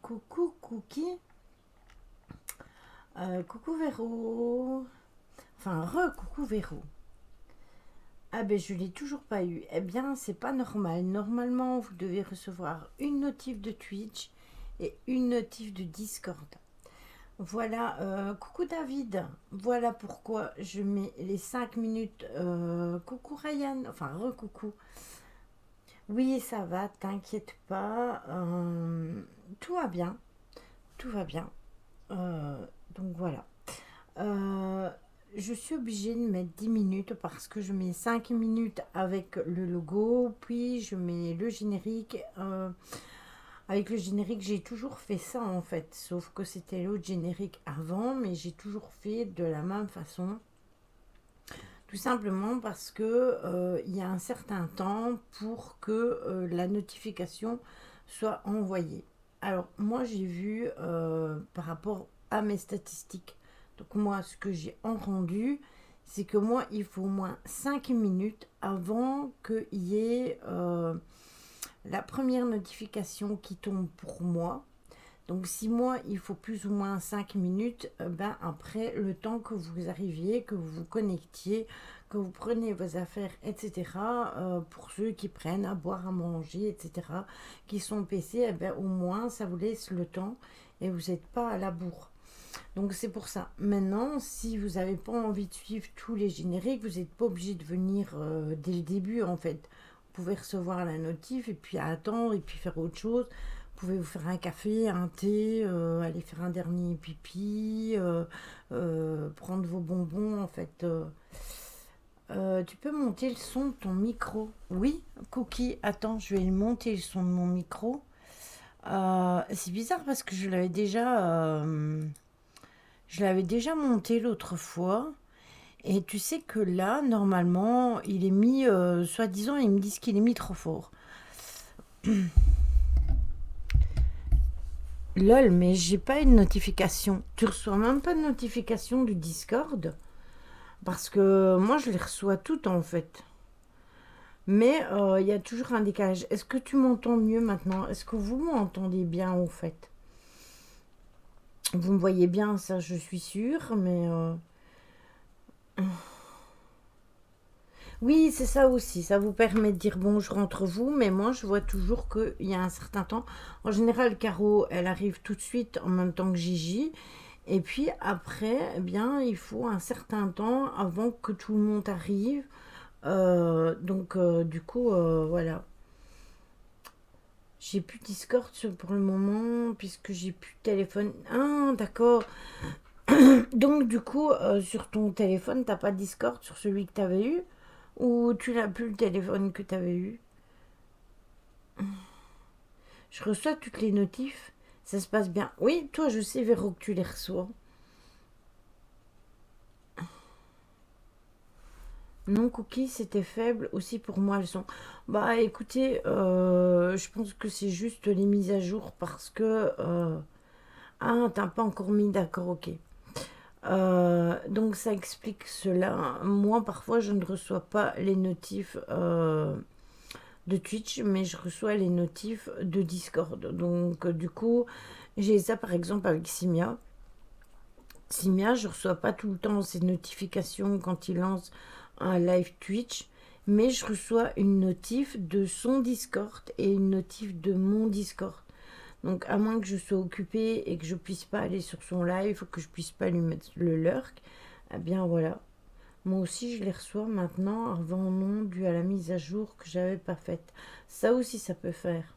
Coucou Cookie, coucou Véro, enfin coucou Véro. Ah ben je l'ai toujours pas eu. Eh bien c'est pas normal. Normalement vous devez recevoir une notif de Twitch et une notif de Discord. Voilà, coucou David. Voilà pourquoi je mets les 5 minutes. Coucou Ryan, enfin recoucou. Oui ça va, t'inquiète pas. Tout va bien, tout va bien. Euh, donc voilà. Euh, je suis obligée de mettre 10 minutes parce que je mets 5 minutes avec le logo, puis je mets le générique. Avec le générique, j'ai toujours fait ça en fait, sauf que c'était l'autre générique avant, mais j'ai toujours fait de la même façon. Tout simplement parce que il y a un certain temps pour que la notification soit envoyée. Alors moi j'ai vu par rapport à mes statistiques. Donc moi ce que j'ai entendu, c'est que moi il faut au moins 5 minutes avant qu'il y ait la première notification qui tombe pour moi. Donc si moi il faut plus ou moins 5 minutes, ben après le temps que vous arriviez, que vous vous connectiez, que vous preniez vos affaires, etc. Pour ceux qui prennent à boire, à manger, etc. Qui sont PC, eh ben, au moins ça vous laisse le temps et vous n'êtes pas à la bourre. Donc c'est pour ça. Maintenant, si vous n'avez pas envie de suivre tous les génériques, vous n'êtes pas obligé de venir dès le début en fait. Vous pouvez recevoir la notif et puis attendre et puis faire autre chose. Vous pouvez vous faire un café, un thé, aller faire un dernier pipi, prendre vos bonbons en fait. Tu peux monter le son de ton micro. Oui, Cookie, attends, je vais monter le son de mon micro. C'est bizarre parce que je l'avais déjà monté l'autre fois. Et tu sais que là, normalement, il est mis, soi-disant, ils me disent qu'il est mis trop fort. Lol, mais j'ai pas une notification. Tu reçois même pas de notification du Discord? Parce que moi, je les reçois toutes en fait. Mais il y a toujours un décalage. Est-ce que tu m'entends mieux maintenant? Est-ce que vous m'entendez bien en fait? Vous me voyez bien, ça je suis sûre, mais oui, c'est ça aussi. Ça vous permet de dire bonjour entre vous, mais moi je vois toujours qu'il y a un certain temps. En général, Caro, elle arrive tout de suite en même temps que Gigi. Et puis après, eh bien, il faut un certain temps avant que tout le monde arrive. Du coup, voilà. J'ai plus Discord pour le moment puisque j'ai plus de téléphone. Ah, d'accord. Donc du coup, sur ton téléphone, t'as pas Discord sur celui que t'avais eu ou tu n'as plus le téléphone que t'avais eu? Je reçois toutes les notifs. Ça se passe bien. Oui, toi, je sais, Véro, que tu les reçois. Non, Cookie, c'était faible aussi pour moi le son. Bah écoutez, je pense que c'est juste les mises à jour parce que... Ah, t'as pas encore mis, d'accord, ok. Donc ça explique cela. Moi, parfois, je ne reçois pas les notifs de Twitch, mais je reçois les notifs de Discord. Donc du coup, j'ai ça par exemple avec Simia. Simia, je reçois pas tout le temps ces notifications quand il lance un live Twitch, mais je reçois une notif de son Discord et une notif de mon Discord. Donc à moins que je sois occupée et que je puisse pas aller sur son live ou que je puisse pas lui mettre le lurk, eh bien voilà. Moi aussi je les reçois maintenant avant non dû à la mise à jour que j'avais pas faite. Ça aussi ça peut faire.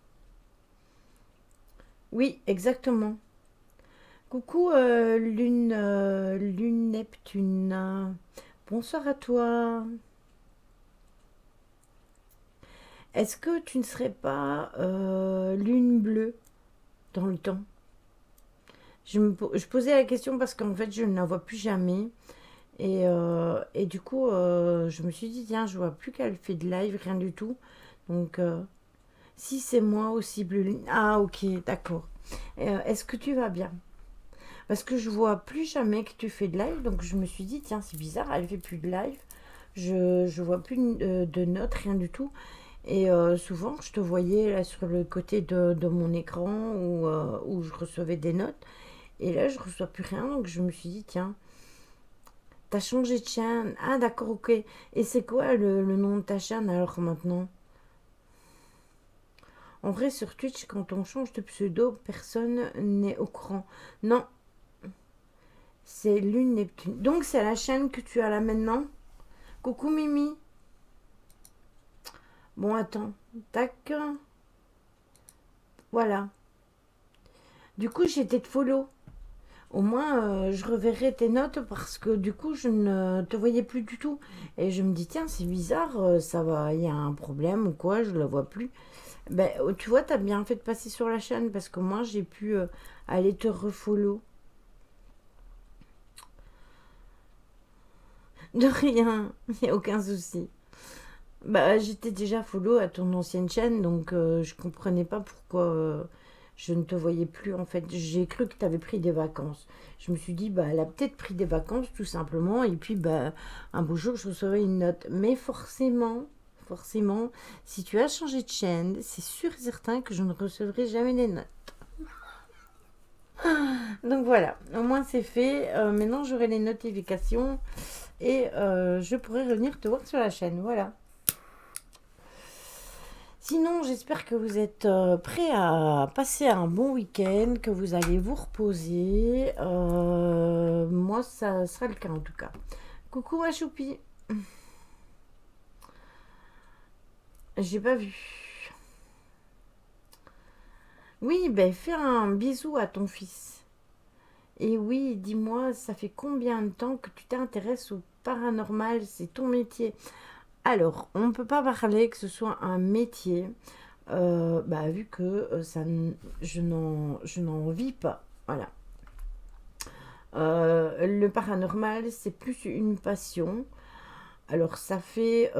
Oui, exactement. Coucou Lune Neptune. Bonsoir à toi. Est-ce que tu ne serais pas Lune Bleue dans le temps? Je posais la question parce qu'en fait je ne la vois plus jamais. Et du coup je me suis dit tiens je vois plus qu'elle fait de live, rien du tout. Donc si c'est moi aussi Bleu Lune. Ah ok d'accord. Est-ce que tu vas bien? Parce que je vois plus jamais que tu fais de live, donc je me suis dit, tiens, c'est bizarre, elle fait plus de live. Je vois plus de notes, rien du tout. Et souvent, je te voyais là sur le côté de mon écran où je recevais des notes. Et là, je reçois plus rien. Donc, je me suis dit, tiens, t'as changé de chaîne. Ah, d'accord, ok. Et c'est quoi le nom de ta chaîne alors maintenant? En vrai, sur Twitch, quand on change de pseudo, personne n'est au courant. Non, c'est Lune Neptune. Donc, c'est la chaîne que tu as là maintenant. Coucou Mimi. Bon, attends. Tac. Voilà. Du coup, j'étais de follow. Au moins, je reverrai tes notes parce que du coup, je ne te voyais plus du tout. Et je me dis, tiens, c'est bizarre, ça va, il y a un problème ou quoi, je la vois plus. Ben, tu vois, t'as bien fait de passer sur la chaîne parce que moi, j'ai pu aller te refollow. De rien, il n'y a aucun souci. Bah, j'étais déjà follow à ton ancienne chaîne, donc je comprenais pas pourquoi je ne te voyais plus en fait. J'ai cru que tu avais pris des vacances. Je me suis dit, bah, elle a peut-être pris des vacances tout simplement, et puis bah, un beau jour, je recevais une note. Mais forcément, si tu as changé de chaîne, c'est sûr et certain que je ne recevrai jamais des notes. Donc voilà, au moins c'est fait. Maintenant, j'aurai les notifications et je pourrai revenir te voir sur la chaîne. Voilà. Sinon, j'espère que vous êtes prêts à passer un bon week-end, que vous allez vous reposer. Moi, ça sera le cas en tout cas. Coucou à Choupi. J'ai pas vu. Oui, ben fais un bisou à ton fils. Et oui, dis-moi, ça fait combien de temps que tu t'intéresses au paranormal? C'est ton métier. Alors, on ne peut pas parler que ce soit un métier, bah, vu que je n'en vis pas. Voilà. Le paranormal, c'est plus une passion. Alors, ça fait,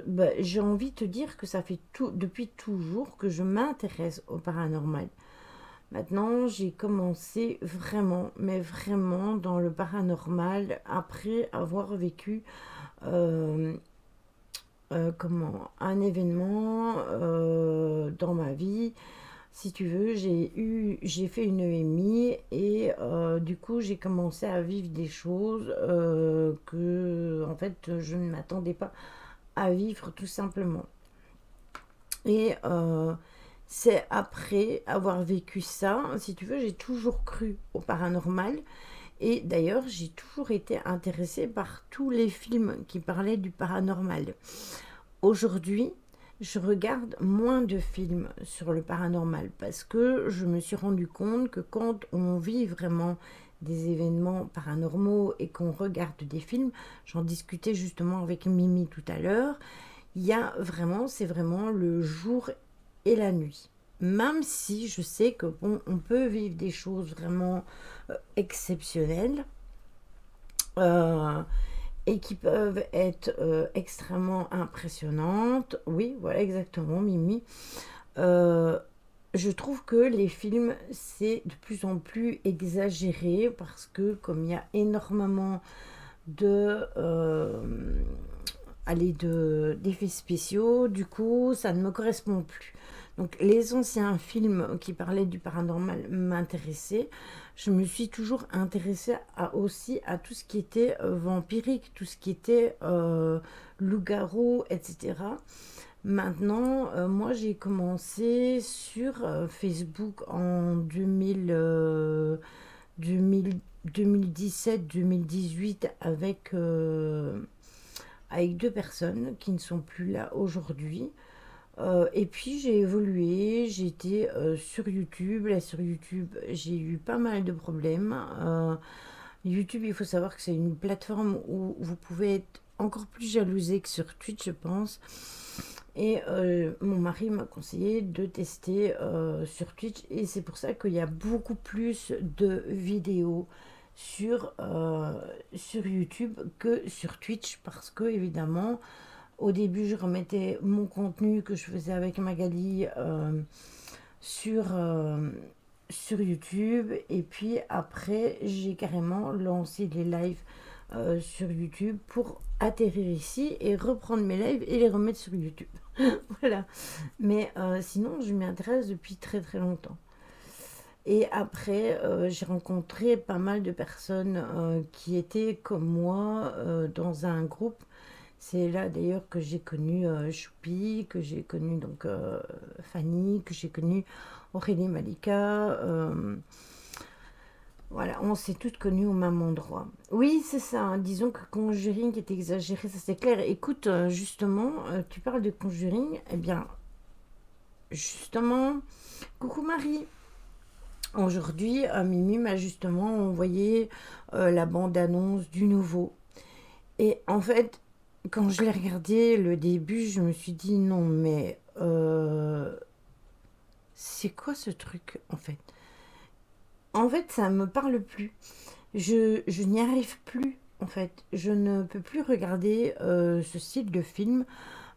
bah, j'ai envie de te dire que ça fait depuis toujours que je m'intéresse au paranormal. Maintenant, j'ai commencé vraiment, mais vraiment dans le paranormal après avoir vécu euh, un événement dans ma vie. Si tu veux, j'ai fait une EMI et du coup j'ai commencé à vivre des choses que en fait je ne m'attendais pas à vivre tout simplement. Et c'est après avoir vécu ça, si tu veux, j'ai toujours cru au paranormal. Et d'ailleurs, j'ai toujours été intéressée par tous les films qui parlaient du paranormal. Aujourd'hui, je regarde moins de films sur le paranormal parce que je me suis rendu compte que quand on vit vraiment des événements paranormaux et qu'on regarde des films, j'en discutais justement avec Mimi tout à l'heure, il y a vraiment, c'est vraiment le jour et la nuit. Même si je sais que bon, on peut vivre des choses vraiment exceptionnelles, euh, et qui peuvent être extrêmement impressionnantes. Oui, voilà exactement, Mimi. Euh, je trouve que les films, c'est de plus en plus exagéré parce que comme il y a énormément de... d'effets spéciaux, du coup, ça ne me correspond plus. Donc, les anciens films qui parlaient du paranormal m'intéressaient. Je me suis toujours intéressée aussi à tout ce qui était vampirique, tout ce qui était loup-garou, etc. Maintenant, moi, j'ai commencé sur Facebook en 2017-2018 avec deux personnes qui ne sont plus là aujourd'hui. Et puis j'ai évolué, j'étais sur YouTube. Là sur YouTube, j'ai eu pas mal de problèmes. YouTube, il faut savoir que c'est une plateforme où vous pouvez être encore plus jalousé que sur Twitch, je pense. Et mon mari m'a conseillé de tester sur Twitch. Et c'est pour ça qu'il y a beaucoup plus de vidéos sur YouTube que sur Twitch. Parce que, évidemment, au début, je remettais mon contenu que je faisais avec Magali sur, euh, sur YouTube. Et puis après, j'ai carrément lancé les lives sur YouTube pour atterrir ici et reprendre mes lives et les remettre sur YouTube. Voilà. Mais sinon, je m'y intéresse depuis très très longtemps. Et après, j'ai rencontré pas mal de personnes qui étaient comme moi dans un groupe. C'est là d'ailleurs que j'ai connu Choupi, que j'ai connu donc Fanny, que j'ai connu Aurélie Malika. Voilà, on s'est toutes connues au même endroit. Oui, c'est ça, hein. Disons que Conjuring est exagéré, ça c'est clair. Écoute, justement, tu parles de Conjuring. Eh bien, justement, coucou Marie. Aujourd'hui, Mimi m'a justement envoyé la bande-annonce du nouveau. Et en fait, quand je l'ai regardé le début, je me suis dit non, mais c'est quoi ce truc en fait? En fait, ça me parle plus. Je n'y arrive plus en fait. Je ne peux plus regarder ce style de film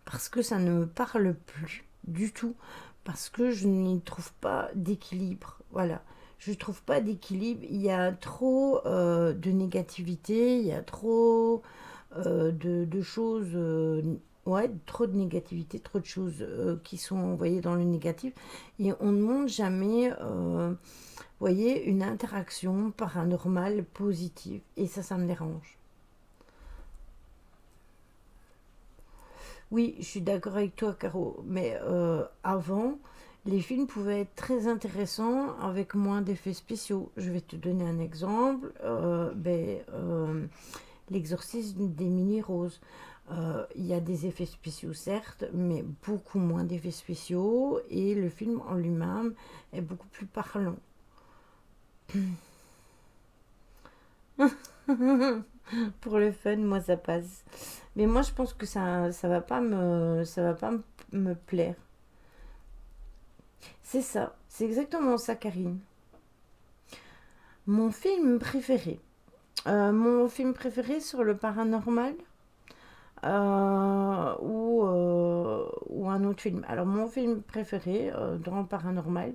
parce que ça ne me parle plus du tout. Parce que je n'y trouve pas d'équilibre. Voilà. Je ne trouve pas d'équilibre. Il y a trop de négativité, il y a trop de choses, ouais, trop de négativité, trop de choses qui sont envoyées dans le négatif. Et on ne montre jamais, voyez, une interaction paranormale positive. Et ça me dérange. Oui, je suis d'accord avec toi, Caro, mais avant, les films pouvaient être très intéressants avec moins d'effets spéciaux. Je vais te donner un exemple. L'exorcisme d'Emily Rose. Il y a des effets spéciaux, certes, mais beaucoup moins d'effets spéciaux, et le film en lui-même est beaucoup plus parlant. Pour le fun, moi, ça passe. Mais moi, je pense que ça va pas me plaire. C'est ça, c'est exactement ça, Karine. Mon film préféré. Mon film préféré sur le paranormal ou un autre film. Alors, mon film préféré dans le paranormal,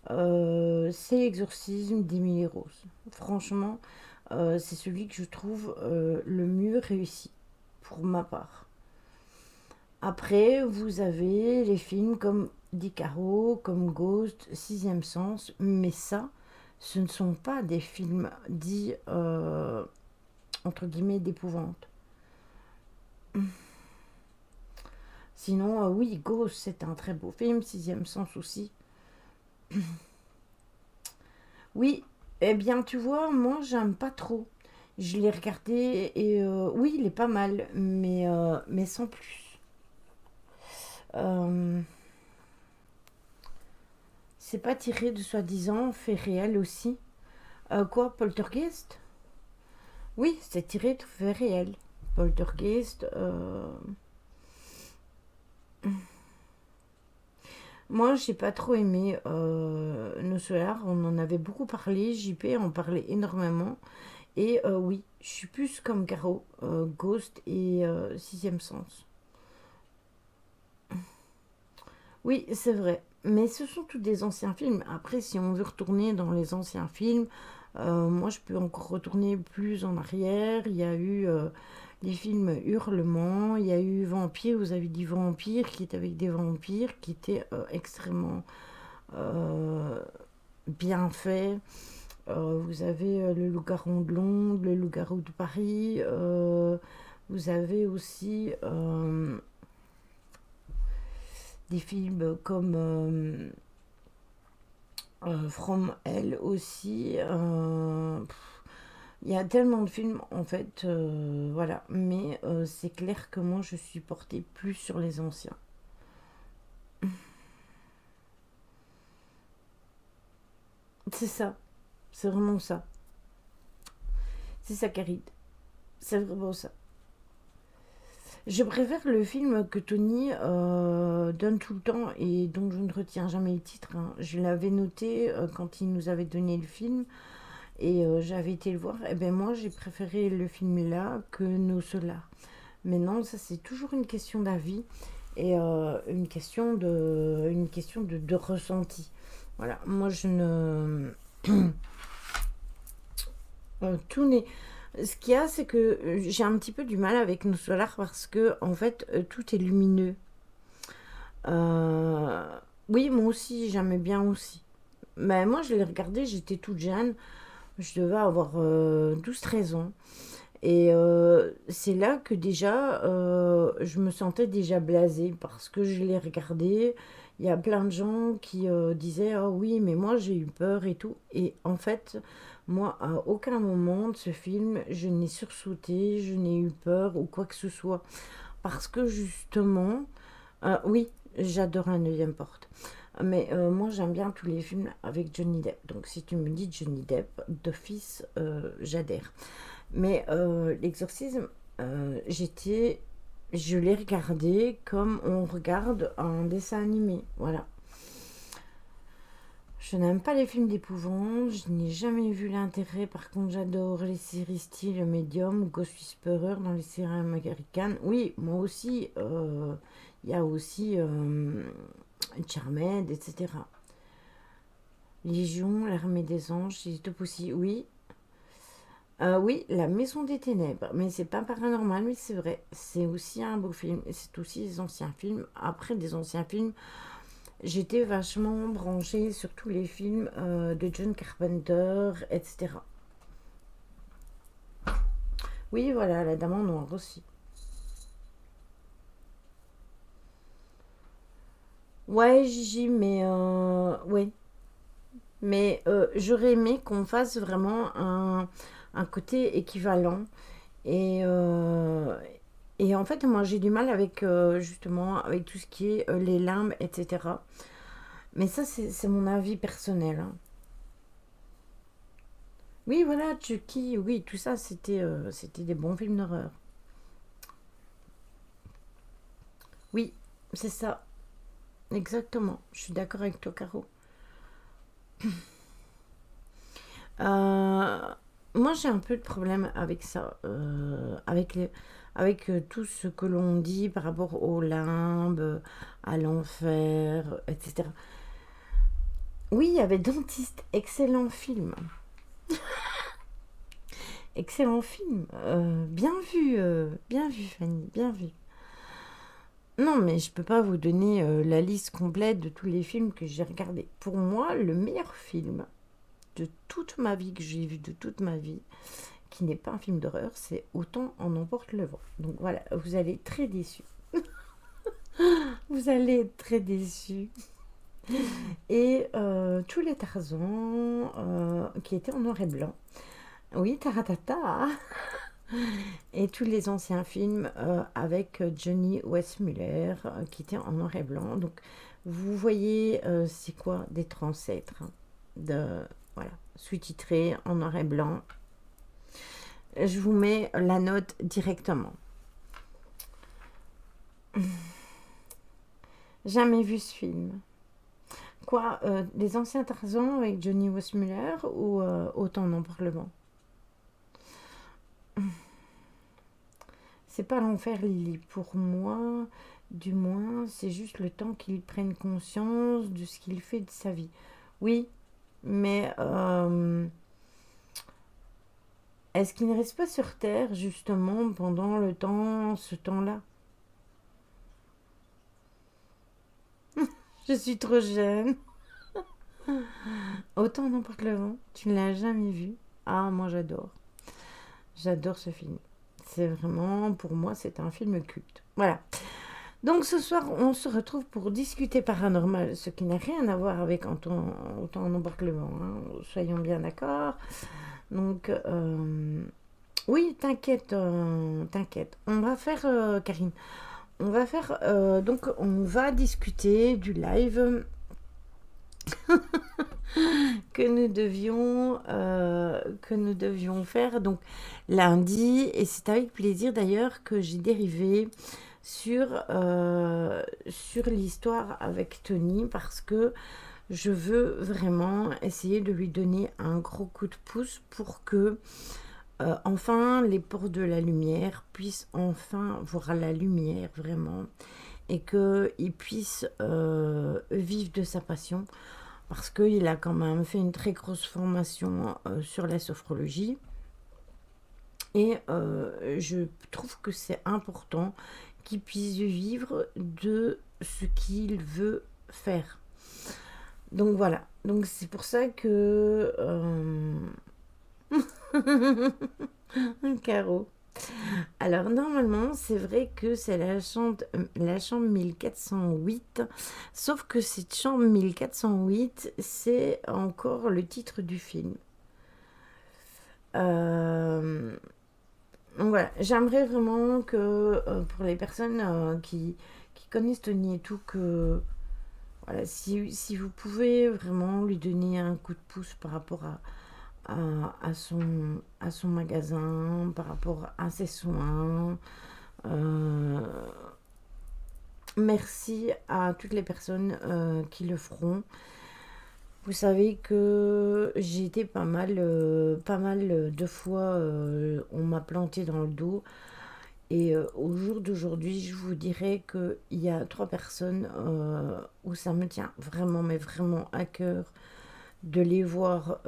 c'est L'exorcisme d'Emily Rose. Franchement, c'est celui que je trouve le mieux réussi, pour ma part. Après, vous avez les films comme D'Icaro, comme Ghost, Sixième Sens, mais ça, ce ne sont pas des films dits, entre guillemets, d'épouvante. Sinon, oui, Ghost, c'est un très beau film, Sixième Sens aussi. Oui, eh bien, tu vois, moi, j'aime pas trop. Je l'ai regardé et oui, il est pas mal, mais sans plus. Euh, c'est pas tiré de soi-disant faits réels aussi. Quoi, Poltergeist? Oui, c'est tiré de faits réels. Poltergeist. Moi, j'ai pas trop aimé Nos Solars. On en avait beaucoup parlé. JP en parlait énormément. Et oui, je suis plus comme Caro, Ghost et Sixième Sens. Oui, c'est vrai. Mais ce sont tous des anciens films. Après, si on veut retourner dans les anciens films, moi je peux encore retourner plus en arrière. Il y a eu les films Hurlement, il y a eu Vampire, vous avez dit Vampire, qui est avec des vampires, qui était extrêmement euh, bien fait. Vous avez Le Loup-garou de Londres, Le Loup-garou de Paris. Vous avez aussi des films comme From Hell aussi. Il y a tellement de films en fait, voilà. Mais c'est clair que moi je suis portée plus sur les anciens. C'est ça, c'est vraiment ça. C'est ça, Caride. C'est vraiment ça. Je préfère le film que Tony donne tout le temps et dont je ne retiens jamais le titre, hein. Je l'avais noté quand il nous avait donné le film et j'avais été le voir. Et ben moi j'ai préféré le film là que Nos Solars. Mais non, ça c'est toujours une question d'avis et une question de ressenti. Voilà, moi je ne... tout n'est... Ce qu'il y a, c'est que j'ai un petit peu du mal avec nos solars parce que, en fait, tout est lumineux. Euh, oui, moi aussi, j'aimais bien aussi. Mais moi, je l'ai regardé, j'étais toute jeune. Je devais avoir 12-13 ans. Et c'est là que déjà, je me sentais déjà blasée parce que je l'ai regardé. Il y a plein de gens qui disaient ah oui, mais moi j'ai eu peur et tout. Et en fait, moi, à aucun moment de ce film, je n'ai sursauté, je n'ai eu peur ou quoi que ce soit. Parce que justement, oui, j'adore Un neuvième porte. Mais moi, j'aime bien tous les films avec Johnny Depp. Donc, si tu me dis Johnny Depp, d'office, j'adhère. Mais l'exorcisme, j'étais, je l'ai regardé comme on regarde un dessin animé. Voilà. Je n'aime pas les films d'épouvante, je n'ai jamais vu l'intérêt. Par contre, j'adore les séries style Medium ou Ghost Whisperer dans les séries américaines. Oui, moi aussi, il y a aussi Charmed, etc. Légion, l'armée des anges, c'est tout aussi. Oui, oui, La Maison des Ténèbres, mais c'est pas paranormal, mais c'est vrai, c'est aussi un beau film, et c'est aussi des anciens films. Après des anciens films, j'étais vachement branchée sur tous les films de John Carpenter, etc. Oui, voilà, La Dame en Noir aussi. Ouais, Gigi, mais ouais, mais j'aurais aimé qu'on fasse vraiment un côté équivalent. Et, et en fait, moi, j'ai du mal avec justement avec tout ce qui est les limbes, etc. Mais ça, c'est mon avis personnel, hein. Oui, voilà, Chucky, oui, tout ça, c'était des bons films d'horreur. Oui, c'est ça, exactement. Je suis d'accord avec toi, Caro. Euh, Moi, j'ai un peu de problème avec ça, avec tout ce que l'on dit par rapport aux limbes, à l'enfer, etc. Oui, il y avait Dentiste, excellent film. Excellent film. Bien vu, Fanny, bien vu. Non, mais je peux pas vous donner la liste complète de tous les films que j'ai regardés. Pour moi, le meilleur film de toute ma vie, que j'ai vu de toute ma vie, qui n'est pas un film d'horreur, c'est Autant en emporte le vent. Donc voilà, vous allez être très déçus. Vous allez être très déçus. Et tous les Tarzans qui étaient en noir et blanc. Oui, Taratata. Et tous les anciens films avec Johnny Weissmuller qui étaient en noir et blanc. Donc vous voyez, c'est quoi d'être ancêtre, hein, de voilà, sous-titré en noir et blanc. Je vous mets la note directement. Jamais vu ce film. Quoi, les anciens Tarzan avec Johnny Weissmuller ou Autant n'en parlement. C'est pas l'enfer, Lily. Pour moi, du moins, c'est juste le temps qu'il prenne conscience de ce qu'il fait de sa vie. Oui, mais est-ce qu'il ne reste pas sur Terre, justement, pendant le temps, ce temps-là? Je suis trop jeune. Autant n'importe le vent. Tu ne l'as jamais vu? Ah, moi j'adore. J'adore ce film. C'est vraiment, pour moi, c'est un film culte. Voilà. Donc ce soir, on se retrouve pour discuter paranormal, ce qui n'a rien à voir avec Autant en embarque le vent, hein. Soyons bien d'accord. Donc, oui, t'inquiète, t'inquiète. On va faire, Karine, on va faire, donc on va discuter du live que nous devions faire donc lundi. Et c'est avec plaisir d'ailleurs que j'ai dérivé sur l'histoire avec Tony parce que je veux vraiment essayer de lui donner un gros coup de pouce pour que enfin les portes de la lumière puissent enfin voir la lumière vraiment et qu'il puisse vivre de sa passion parce qu'il a quand même fait une très grosse formation sur la sophrologie. Et je trouve que c'est important qu'il puisse vivre de ce qu'il veut faire. Donc voilà, donc c'est pour ça que... Caro. Alors normalement, c'est vrai que c'est la chambre 1408, sauf que cette chambre 1408, c'est encore le titre du film. Donc voilà, j'aimerais vraiment que pour les personnes qui connaissent Tony et tout, que voilà, si vous pouvez vraiment lui donner un coup de pouce par rapport à son magasin, par rapport à ses soins. Merci à toutes les personnes qui le feront. Vous savez que j'ai été pas mal de fois, on m'a planté dans le dos. Et au jour d'aujourd'hui, je vous dirais qu'il y a 3 personnes où ça me tient vraiment, mais vraiment à cœur de les voir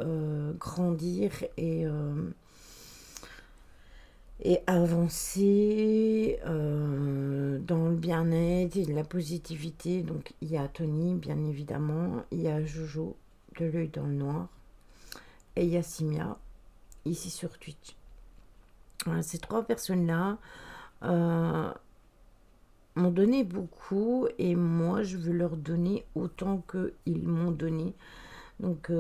grandir et avancer dans le bien-être et de la positivité. Donc il y a Tony, bien évidemment, il y a Jojo de l'œil dans le noir, et il y a Simia, ici sur Twitch. Voilà, ces 3 personnes-là m'ont donné beaucoup, et moi je veux leur donner autant qu'ils m'ont donné. Donc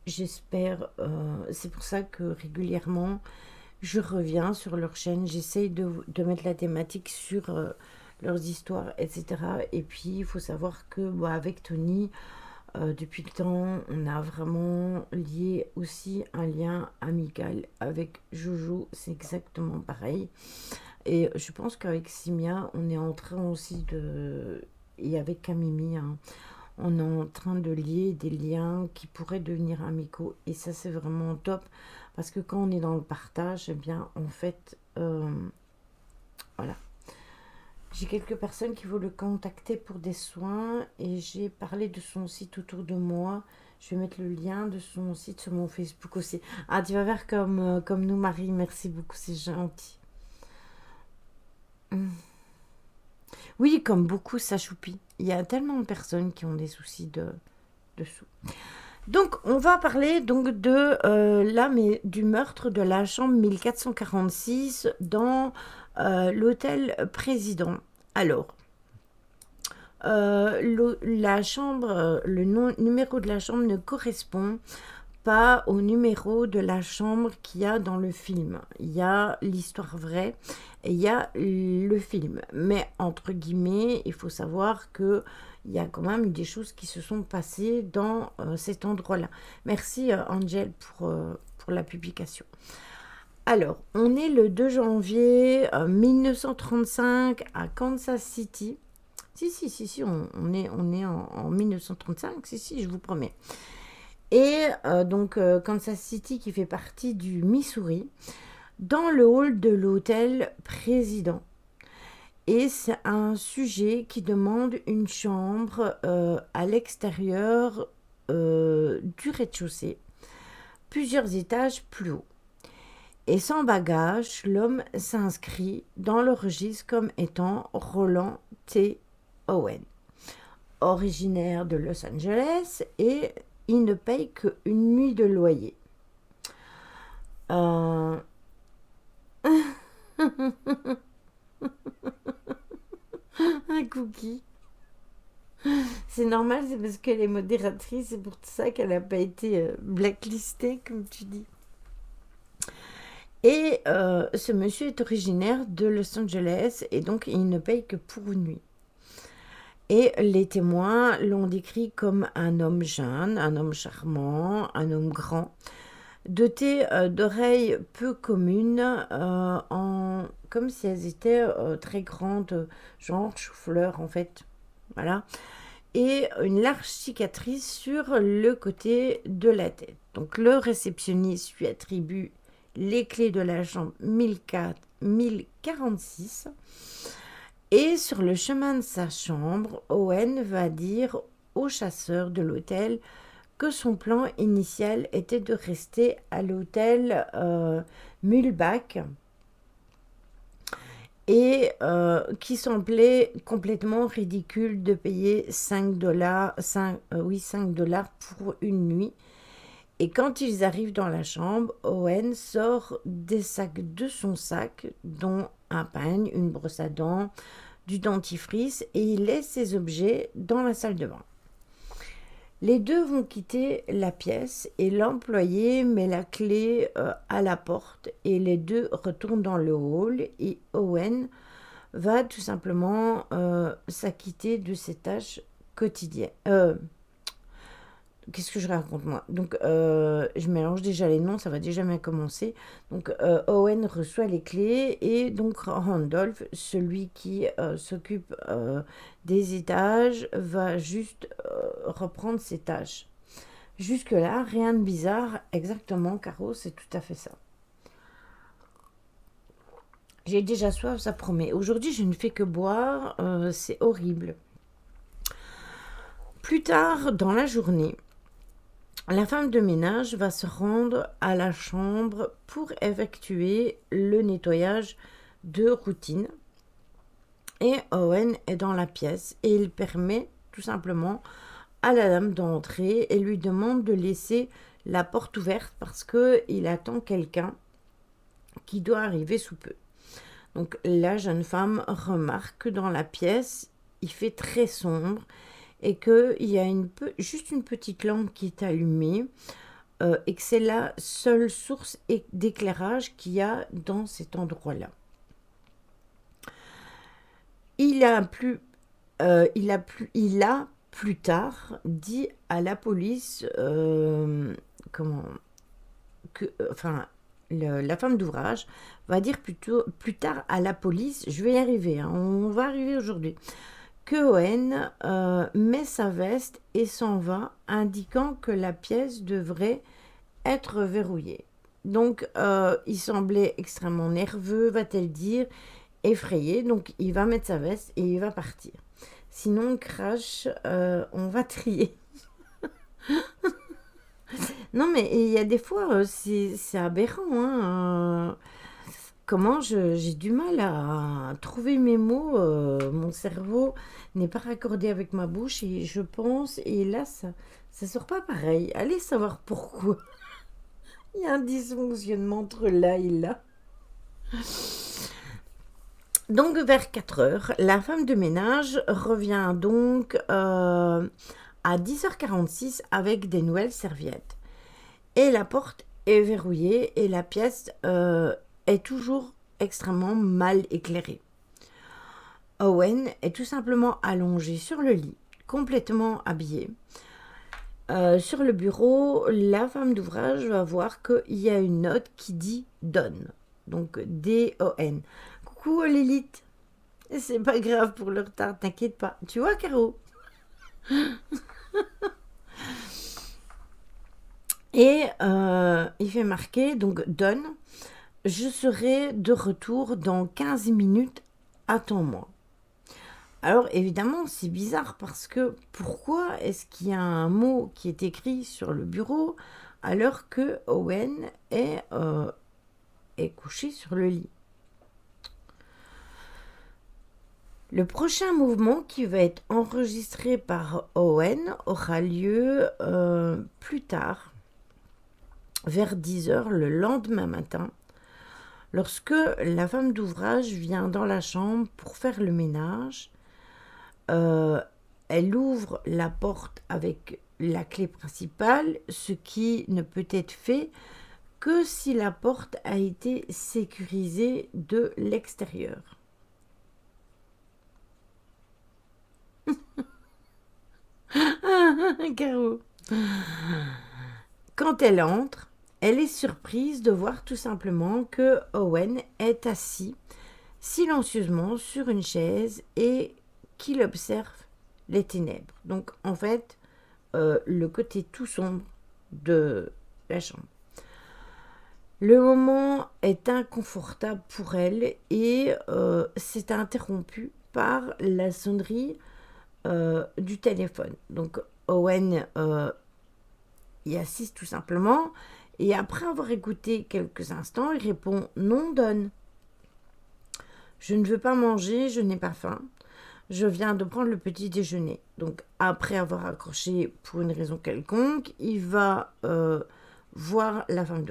j'espère, c'est pour ça que régulièrement je reviens sur leur chaîne, j'essaye de mettre la thématique sur leurs histoires, etc. Et puis il faut savoir que avec Tony, depuis le temps, on a vraiment lié aussi un lien amical. Avec Jojo, c'est exactement pareil. Et je pense qu'avec Simia, on est en train aussi de... Et avec Kamimi, hein, on est en train de lier des liens qui pourraient devenir amicaux. Et ça, c'est vraiment top. Parce que quand on est dans le partage, eh bien, en fait, voilà. J'ai quelques personnes qui veulent le contacter pour des soins. Et j'ai parlé de son site autour de moi. Je vais mettre le lien de son site sur mon Facebook aussi. Ah, tu vas faire comme nous, Marie. Merci beaucoup, c'est gentil. Oui, comme beaucoup, ça choupie. Il y a tellement de personnes qui ont des soucis de sous. Donc, on va parler donc du meurtre de la chambre 1446 dans l'hôtel Président. Alors, la chambre, numéro de la chambre ne correspond pas au numéro de la chambre qu'il y a dans le film. Il y a l'histoire vraie et il y a le film. Mais entre guillemets, il faut savoir que il y a quand même eu des choses qui se sont passées dans cet endroit-là. Merci Angel pour la publication. Alors, on est le 2 janvier 1935 à Kansas City. Si, on est en 1935, si, je vous promets. Et donc Kansas City qui fait partie du Missouri, dans le hall de l'hôtel Président. Et c'est un sujet qui demande une chambre à l'extérieur du rez-de-chaussée, plusieurs étages plus haut. Et sans bagage, l'homme s'inscrit dans le registre comme étant Roland T. Owen, originaire de Los Angeles, et il ne paye qu'une nuit de loyer. Un cookie. C'est normal, c'est parce qu'elle est modératrice, c'est pour ça qu'elle n'a pas été blacklistée, comme tu dis. Et ce monsieur est originaire de Los Angeles, et donc il ne paye que pour une nuit. Et les témoins l'ont décrit comme un homme jeune, un homme charmant, un homme grand, doté d'oreilles peu communes, comme si elles étaient très grandes, genre chou-fleur en fait. Voilà. Et une large cicatrice sur le côté de la tête. Donc le réceptionniste lui attribue les clés de la chambre 1046. Et sur le chemin de sa chambre, Owen va dire au chasseur de l'hôtel que son plan initial était de rester à l'hôtel Mulbach et qui semblait complètement ridicule de payer 5 dollars, 5 dollars pour une nuit. Et quand ils arrivent dans la chambre, Owen sort des sacs de son sac, dont un peigne, une brosse à dents, du dentifrice, et il laisse ses objets dans la salle de bain. Les deux vont quitter la pièce et l'employé met la clé à la porte et les deux retournent dans le hall et Owen va tout simplement s'acquitter de ses tâches quotidiennes. Qu'est-ce que je raconte moi? Donc, je mélange déjà les noms, ça va déjà bien commencer. Donc, Owen reçoit les clés et donc Randolph, celui qui s'occupe des étages, va juste reprendre ses tâches. Jusque-là, rien de bizarre, exactement, Caro, c'est tout à fait ça. J'ai déjà soif, ça promet. Aujourd'hui, je ne fais que boire, c'est horrible. Plus tard dans la journée, la femme de ménage va se rendre à la chambre pour effectuer le nettoyage de routine. Et Owen est dans la pièce et il permet tout simplement à la dame d'entrer et lui demande de laisser la porte ouverte parce qu'il attend quelqu'un qui doit arriver sous peu. Donc la jeune femme remarque que dans la pièce, il fait très sombre et qu'il y a juste une petite lampe qui est allumée et que c'est la seule source d'éclairage qu'il y a dans cet endroit-là. Il a plus tard dit à la police la femme d'ouvrage va dire plus tard à la police, je vais y arriver, hein, on va arriver aujourd'hui, que Owen met sa veste et s'en va, indiquant que la pièce devrait être verrouillée. Donc, il semblait extrêmement nerveux, va-t-elle dire, effrayé. Donc, il va mettre sa veste et il va partir. Sinon, crash, on va trier. Non, mais il y a des fois, c'est aberrant, hein. Comment j'ai du mal à trouver mes mots. Mon cerveau n'est pas raccordé avec ma bouche et je pense, et là, ça sort pas pareil. Allez savoir pourquoi. Il y a un dysfonctionnement entre là et là. Donc, vers 4 heures, la femme de ménage revient donc à 10h46 avec des nouvelles serviettes. Et la porte est verrouillée et la pièce est toujours extrêmement mal éclairée. Owen est tout simplement allongé sur le lit, complètement habillé. Sur le bureau, la femme d'ouvrage va voir qu'il y a une note qui dit Donne, donc D-O-N. Coucou Lilith, c'est pas grave pour le retard, t'inquiète pas. Tu vois, Caro? Et il fait marquer, donc Donne, je serai de retour dans 15 minutes, attends-moi. Alors évidemment, c'est bizarre parce que pourquoi est-ce qu'il y a un mot qui est écrit sur le bureau alors que Owen est couché sur le lit? Le prochain mouvement qui va être enregistré par Owen aura lieu plus tard, vers 10h le lendemain matin, lorsque la femme d'ouvrage vient dans la chambre pour faire le ménage. Elle ouvre la porte avec la clé principale, ce qui ne peut être fait que si la porte a été sécurisée de l'extérieur. Caro. Quand elle entre, elle est surprise de voir tout simplement que Owen est assis silencieusement sur une chaise et qu'il observe les ténèbres. Donc en fait, le côté tout sombre de la chambre. Le moment est inconfortable pour elle et c'est interrompu par la sonnerie du téléphone. Donc Owen y assiste tout simplement et après avoir écouté quelques instants, il répond « Non, Donne ». Je ne veux pas manger, je n'ai pas faim. Je viens de prendre le petit déjeuner. Donc, après avoir accroché pour une raison quelconque, il va voir la femme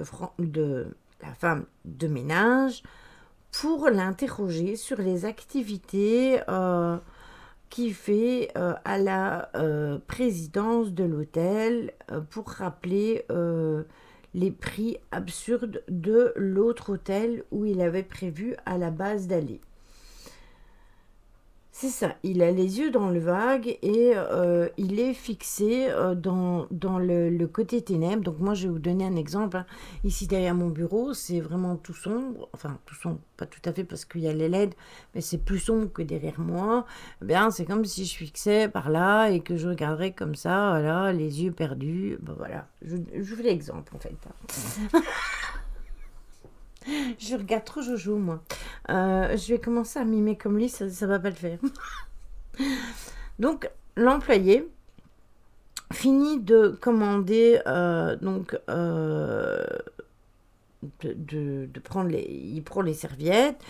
la femme de ménage pour l'interroger sur les activités qu'il fait à la présidence de l'hôtel pour rappeler les prix absurdes de l'autre hôtel où il avait prévu à la base d'aller. C'est ça, il a les yeux dans le vague et il est fixé dans le côté ténèbres. Donc moi, je vais vous donner un exemple. Hein. Ici, derrière mon bureau, c'est vraiment tout sombre. Enfin, tout sombre, pas tout à fait parce qu'il y a les LED, mais c'est plus sombre que derrière moi. Eh bien, c'est comme si je fixais par là et que je regarderais comme ça, voilà, les yeux perdus. Ben voilà, je fais l'exemple en fait. Je regarde trop Jojo, moi. Je vais commencer à mimer comme lui, ça va pas le faire. Donc, l'employé finit de commander, de prendre il prend les serviettes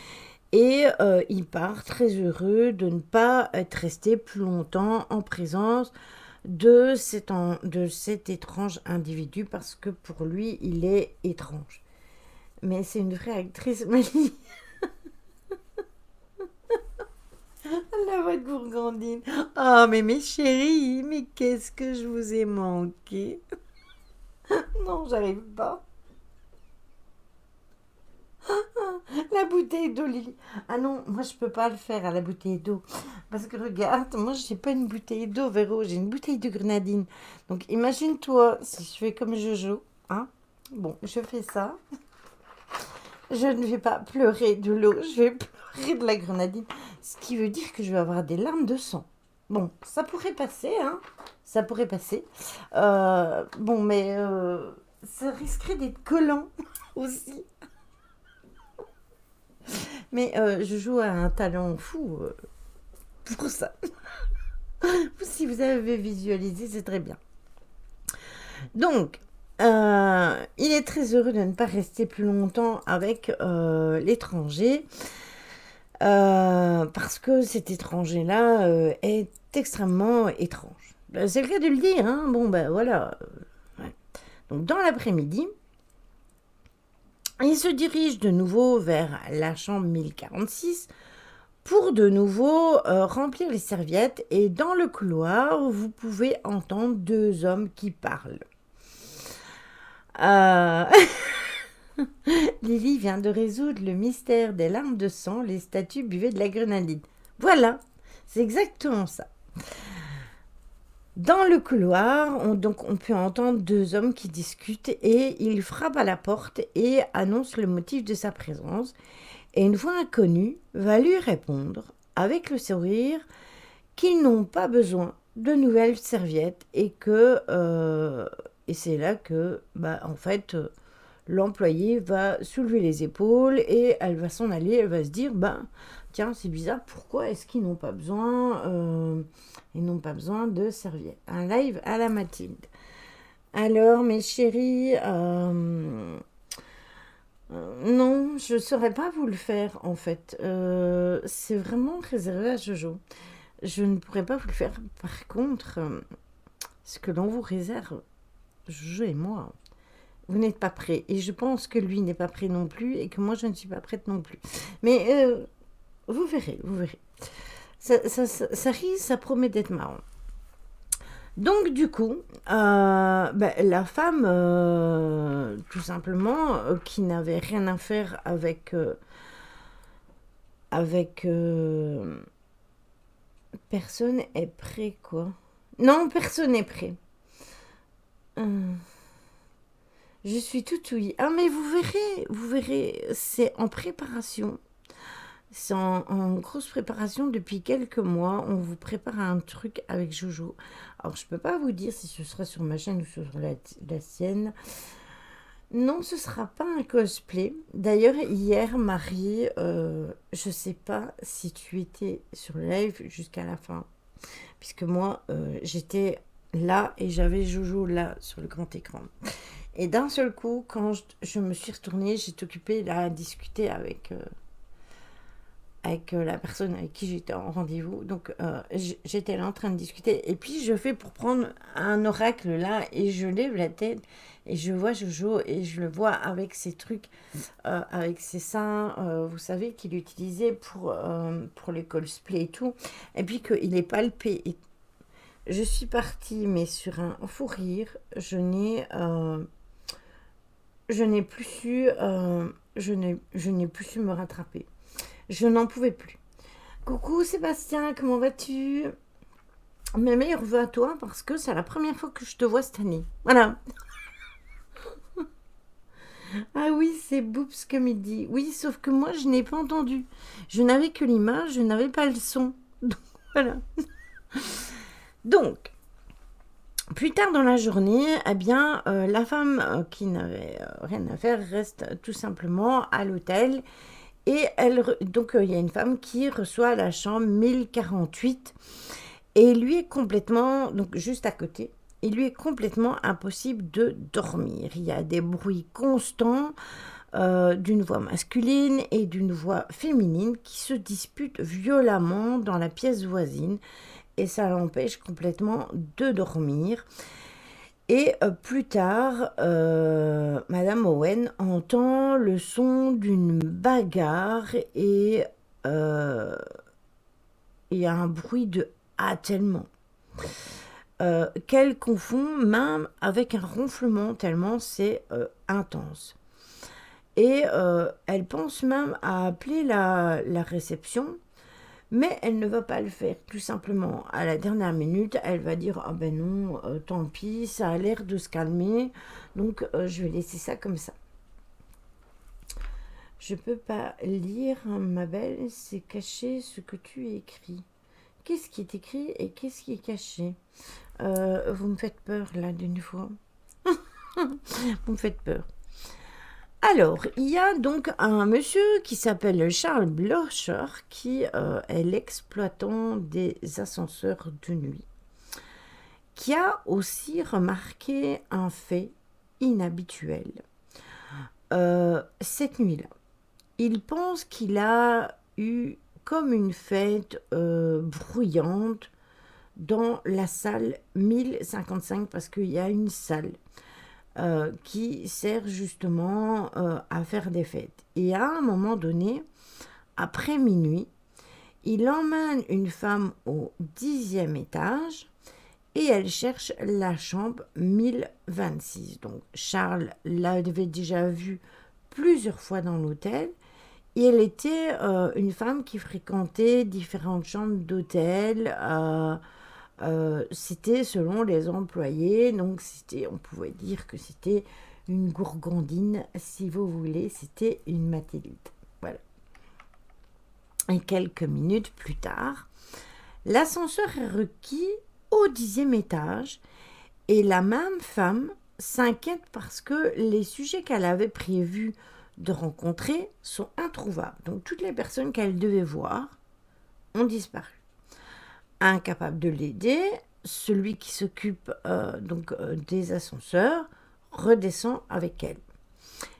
et il part très heureux de ne pas être resté plus longtemps en présence de cet étrange individu parce que pour lui, il est étrange. Mais c'est une vraie actrice, Mali. La voix de Gourgandine. Oh, mais mes chéris, mais qu'est-ce que je vous ai manqué. Non, j'arrive pas. La bouteille d'eau, Lily. Ah non, moi je peux pas le faire à la bouteille d'eau. Parce que regarde, moi j'ai pas une bouteille d'eau, Véro, j'ai une bouteille de grenadine. Donc imagine-toi si je fais comme Jojo. Hein. Bon, je fais ça. Je ne vais pas pleurer de l'eau, je vais pleurer de la grenadine. Ce qui veut dire que je vais avoir des larmes de sang. Bon, ça pourrait passer, hein. Ça pourrait passer. Bon, mais ça risquerait d'être collant aussi. Mais je joue à un talent fou pour ça. Si vous avez visualisé, c'est très bien. Donc, il est très heureux de ne pas rester plus longtemps avec l'étranger parce que cet étranger-là est extrêmement étrange. C'est le cas de le dire, hein. Bon, ben voilà. Ouais. Donc, dans l'après-midi, il se dirige de nouveau vers la chambre 1046 pour de nouveau remplir les serviettes et dans le couloir, vous pouvez entendre deux hommes qui parlent. Lily vient de résoudre le mystère des larmes de sang, les statues buvaient de la grenadine. Voilà, c'est exactement ça. Dans le couloir, on peut entendre deux hommes qui discutent et il frappe à la porte et annonce le motif de sa présence. Et une voix inconnue va lui répondre avec le sourire qu'ils n'ont pas besoin de nouvelles serviettes et c'est là que, en fait, l'employé va soulever les épaules et elle va s'en aller, elle va se dire, tiens, c'est bizarre, pourquoi est-ce qu'ils n'ont pas besoin, de serviettes. Un live à la Mathilde. Alors, mes chéris, non, je ne saurais pas vous le faire, en fait. C'est vraiment réservé à Jojo. Je ne pourrais pas vous le faire. Par contre, ce que l'on vous réserve, Jojo et moi, vous n'êtes pas prêts. Et je pense que lui n'est pas prêt non plus et que moi, je ne suis pas prête non plus. Mais vous verrez, vous verrez. Ça rit, ça promet d'être marrant. Donc, du coup, la femme, tout simplement, qui n'avait rien à faire avec personne est prêt, quoi. Non, personne n'est prêt. Je suis tout ouïe. Ah, mais vous verrez, c'est en préparation. C'est en grosse préparation depuis quelques mois. On vous prépare un truc avec Jojo. Alors, je ne peux pas vous dire si ce sera sur ma chaîne ou sur la sienne. Non, ce ne sera pas un cosplay. D'ailleurs, hier, Marie, je ne sais pas si tu étais sur le live jusqu'à la fin. Puisque moi, j'étais là et j'avais Jojo là sur le grand écran. Et d'un seul coup, quand je me suis retournée, j'étais occupée là à discuter avec avec la personne avec qui j'étais en rendez-vous. Donc, j'étais là en train de discuter. Et puis, je fais pour prendre un oracle là et je lève la tête et je vois Jojo et je le vois avec ses trucs, avec ses seins, vous savez, qu'il utilisait pour les cosplays et tout. Et puis qu'il est palpé. Et je suis partie, mais sur un fou rire. Je n'ai plus su, je n'ai plus su me rattraper. Je n'en pouvais plus. Coucou Sébastien, comment vas-tu? Mes meilleurs vœux à toi parce que c'est la première fois que je te vois cette année. Voilà. Ah oui, c'est Boops comme il dit. Oui, sauf que moi, je n'ai pas entendu. Je n'avais que l'image, je n'avais pas le son. Donc, voilà. Donc, plus tard dans la journée, eh bien, la femme qui n'avait rien à faire reste tout simplement à l'hôtel. Et donc, il y a une femme qui reçoit la chambre 1048. Et lui est complètement, donc juste à côté, il lui est complètement impossible de dormir. Il y a des bruits constants d'une voix masculine et d'une voix féminine qui se disputent violemment dans la pièce voisine. Et ça l'empêche complètement de dormir. Et plus tard, Madame Owen entend le son d'une bagarre et un bruit de tellement qu'elle confond même avec un ronflement tellement c'est intense. Et elle pense même à appeler la réception, mais elle ne va pas le faire. Tout simplement, à la dernière minute, elle va dire « Ah ben non, tant pis, ça a l'air de se calmer, donc je vais laisser ça comme ça. » Je peux pas lire, hein, ma belle, c'est caché ce que tu écris. Qu'est-ce qui est écrit et qu'est-ce qui est caché? Vous me faites peur, là, d'une fois. Vous me faites peur. Alors, il y a donc un monsieur qui s'appelle Charles Blocher, qui est l'exploitant des ascenseurs de nuit, qui a aussi remarqué un fait inhabituel. Cette nuit-là, il pense qu'il a eu comme une fête bruyante dans la salle 1055, parce qu'il y a une salle qui sert justement à faire des fêtes. Et à un moment donné, après minuit, il emmène une femme au 10e étage et elle cherche la chambre 1026. Donc Charles l'avait déjà vue plusieurs fois dans l'hôtel. Et elle était une femme qui fréquentait différentes chambres d'hôtel. C'était selon les employés, donc on pouvait dire que c'était une gourgandine, si vous voulez, c'était une Mathilde. Voilà. Et quelques minutes plus tard, l'ascenseur est requis au 10e étage et la même femme s'inquiète parce que les sujets qu'elle avait prévu de rencontrer sont introuvables. Donc toutes les personnes qu'elle devait voir ont disparu. Incapable de l'aider, celui qui s'occupe des ascenseurs redescend avec elle.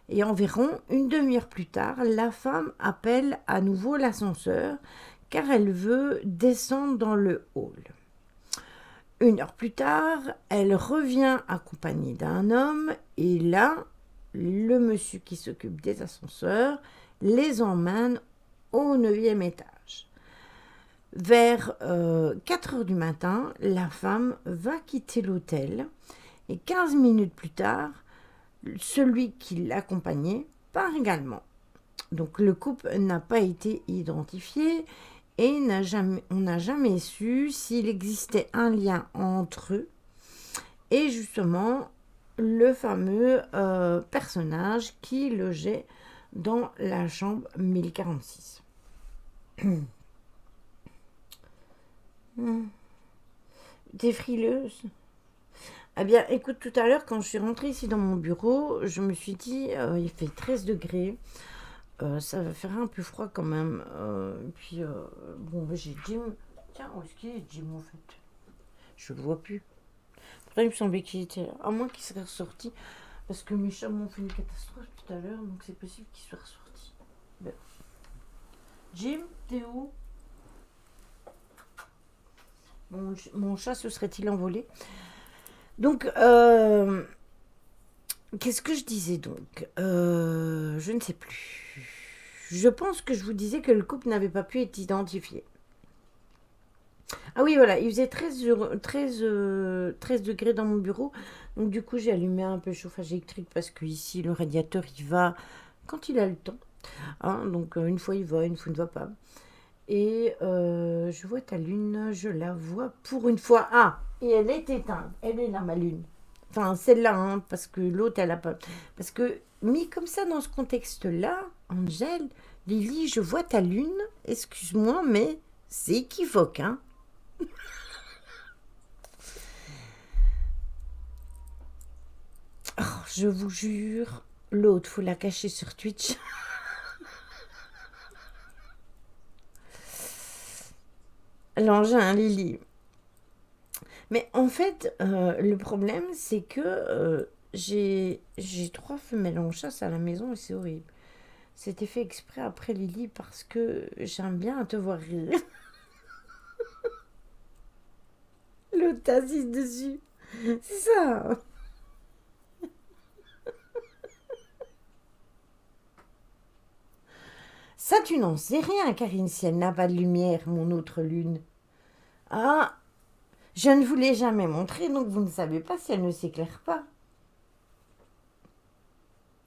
Et environ une demi-heure plus tard, la femme appelle à nouveau l'ascenseur car elle veut descendre dans le hall. Une heure plus tard, elle revient accompagnée d'un homme et là, le monsieur qui s'occupe des ascenseurs les emmène au 9e étage. Vers 4 heures du matin, la femme va quitter l'hôtel et 15 minutes plus tard, celui qui l'accompagnait part également. Donc le couple n'a pas été identifié et on n'a jamais su s'il existait un lien entre eux et justement le fameux personnage qui logeait dans la chambre 1046. T'es frileuse? Eh bien, écoute, tout à l'heure, quand je suis rentrée ici dans mon bureau, je me suis dit, il fait 13 degrés. Ça va faire un peu froid quand même. Puis, bon, j'ai Jim. Tiens, où est-ce qu'il est, Jim, en fait? Je le vois plus. Pourtant, il me semblait qu'il était là. À moins qu'il serait ressorti. Parce que mes chats m'ont fait une catastrophe tout à l'heure, donc c'est possible qu'il soit ressorti. Ben. Jim, t'es où? Mon chat se serait-il envolé? Donc, qu'est-ce que je disais donc? Je ne sais plus. Je pense que je vous disais que le couple n'avait pas pu être identifié. Ah oui, voilà, il faisait 13 degrés dans mon bureau. Donc du coup, j'ai allumé un peu le chauffage électrique parce que ici, le radiateur, il va quand il a le temps. Hein, donc une fois, il va, une fois, il ne va pas. Et je vois ta lune, je la vois pour une fois. Ah, et elle est éteinte. Elle est là, ma lune. Enfin, celle-là, hein, parce que l'autre, elle a pas. Parce que, mis comme ça dans ce contexte-là, Angèle, Lily, je vois ta lune. Excuse-moi, mais c'est équivoque, hein. Oh, je vous jure, l'autre, faut la cacher sur Twitch. L'engin, Lily. Mais en fait, le problème, c'est que j'ai trois femelles en chasse à la maison et c'est horrible. C'était fait exprès après Lily parce que j'aime bien te voir rire. L'autre t'assise dessus. C'est ça. Ça, tu n'en sais rien, Karine, si elle n'a pas de lumière, mon autre lune. Ah, je ne vous l'ai jamais montré, donc vous ne savez pas si elle ne s'éclaire pas.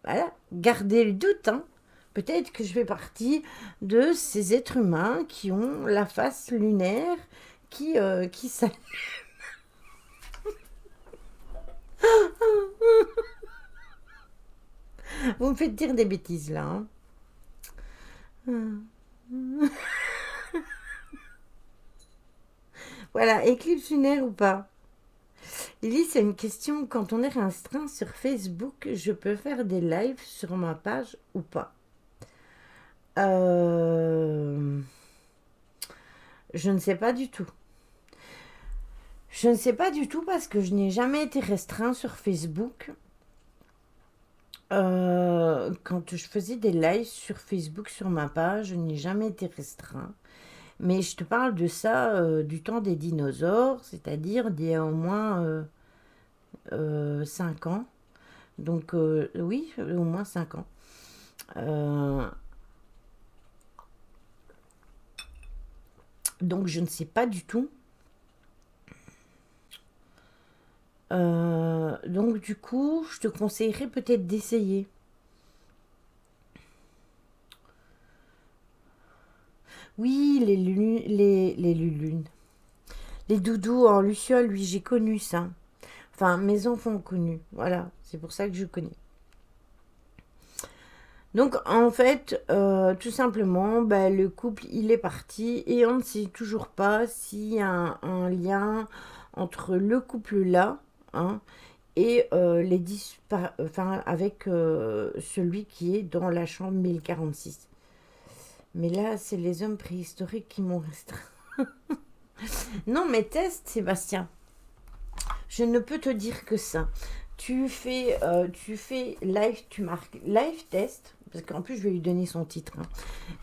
Voilà, gardez le doute, hein. Peut-être que je fais partie de ces êtres humains qui ont la face lunaire qui s'allume. Vous me faites dire des bêtises là, hein. Voilà, éclipse lunaire ou pas? Lily, c'est une question. Quand on est restreint sur Facebook, je peux faire des lives sur ma page ou pas? Euh, Je ne sais pas du tout. Je ne sais pas du tout parce que je n'ai jamais été restreint sur Facebook. Quand je faisais des lives sur Facebook sur ma page, je n'ai jamais été restreint. Mais je te parle de ça du temps des dinosaures, c'est-à-dire d'il y a au moins 5 ans. Donc oui, au moins 5 ans. Euh, donc je ne sais pas du tout. Donc du coup, je te conseillerais peut-être d'essayer. Oui, les lulunes. Les doudous en luciole, oui, j'ai connu ça. Enfin, mes enfants ont connu. Voilà, c'est pour ça que je connais. Donc, en fait, tout simplement, bah, le couple, il est parti et on ne sait toujours pas s'il y a un lien entre le couple-là, hein, et enfin, avec celui qui est dans la chambre 1046. Mais là, c'est les hommes préhistoriques qui m'ont restreint. Non, mais teste, Sébastien. Je ne peux te dire que ça. Tu fais live, tu marques live test, parce qu'en plus je vais lui donner son titre, hein.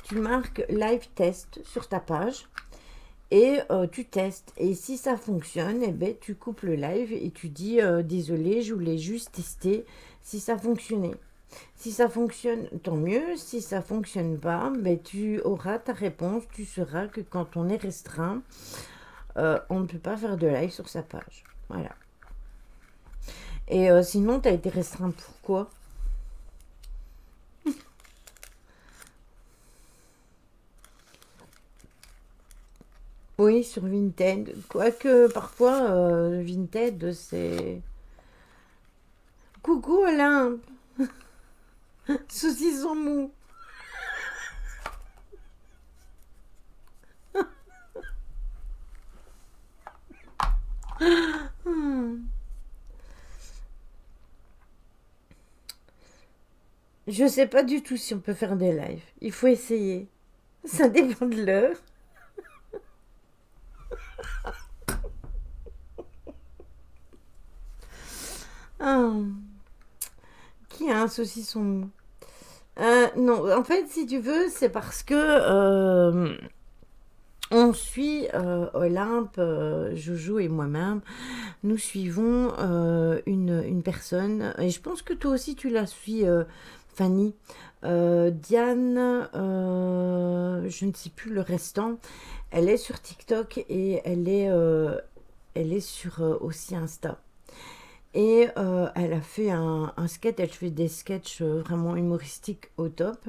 Tu marques live test sur ta page et tu testes. Et si ça fonctionne, eh ben, tu coupes le live et tu dis désolé, je voulais juste tester si ça fonctionnait. Si ça fonctionne, tant mieux. Si ça fonctionne pas, ben, tu auras ta réponse. Tu sauras que quand on est restreint, on ne peut pas faire de live sur sa page. Voilà. Et sinon, tu as été restreint pourquoi? Oui, sur Vinted. Quoique, parfois, Vinted, c'est... Coucou Olympe, saucisson mou. Hmm. Je sais pas du tout si on peut faire des lives. Il faut essayer. Ça dépend de l'heure. Ah. Qui a un saucisson mou? Non, en fait, si tu veux, c'est parce que on suit Olympe, Jojo et moi-même. Nous suivons une personne, et je pense que toi aussi tu la suis, Fanny. Diane, je ne sais plus le restant. Elle est sur TikTok et elle est sur aussi Insta. Et elle a fait un sketch, elle fait des sketchs vraiment humoristiques au top,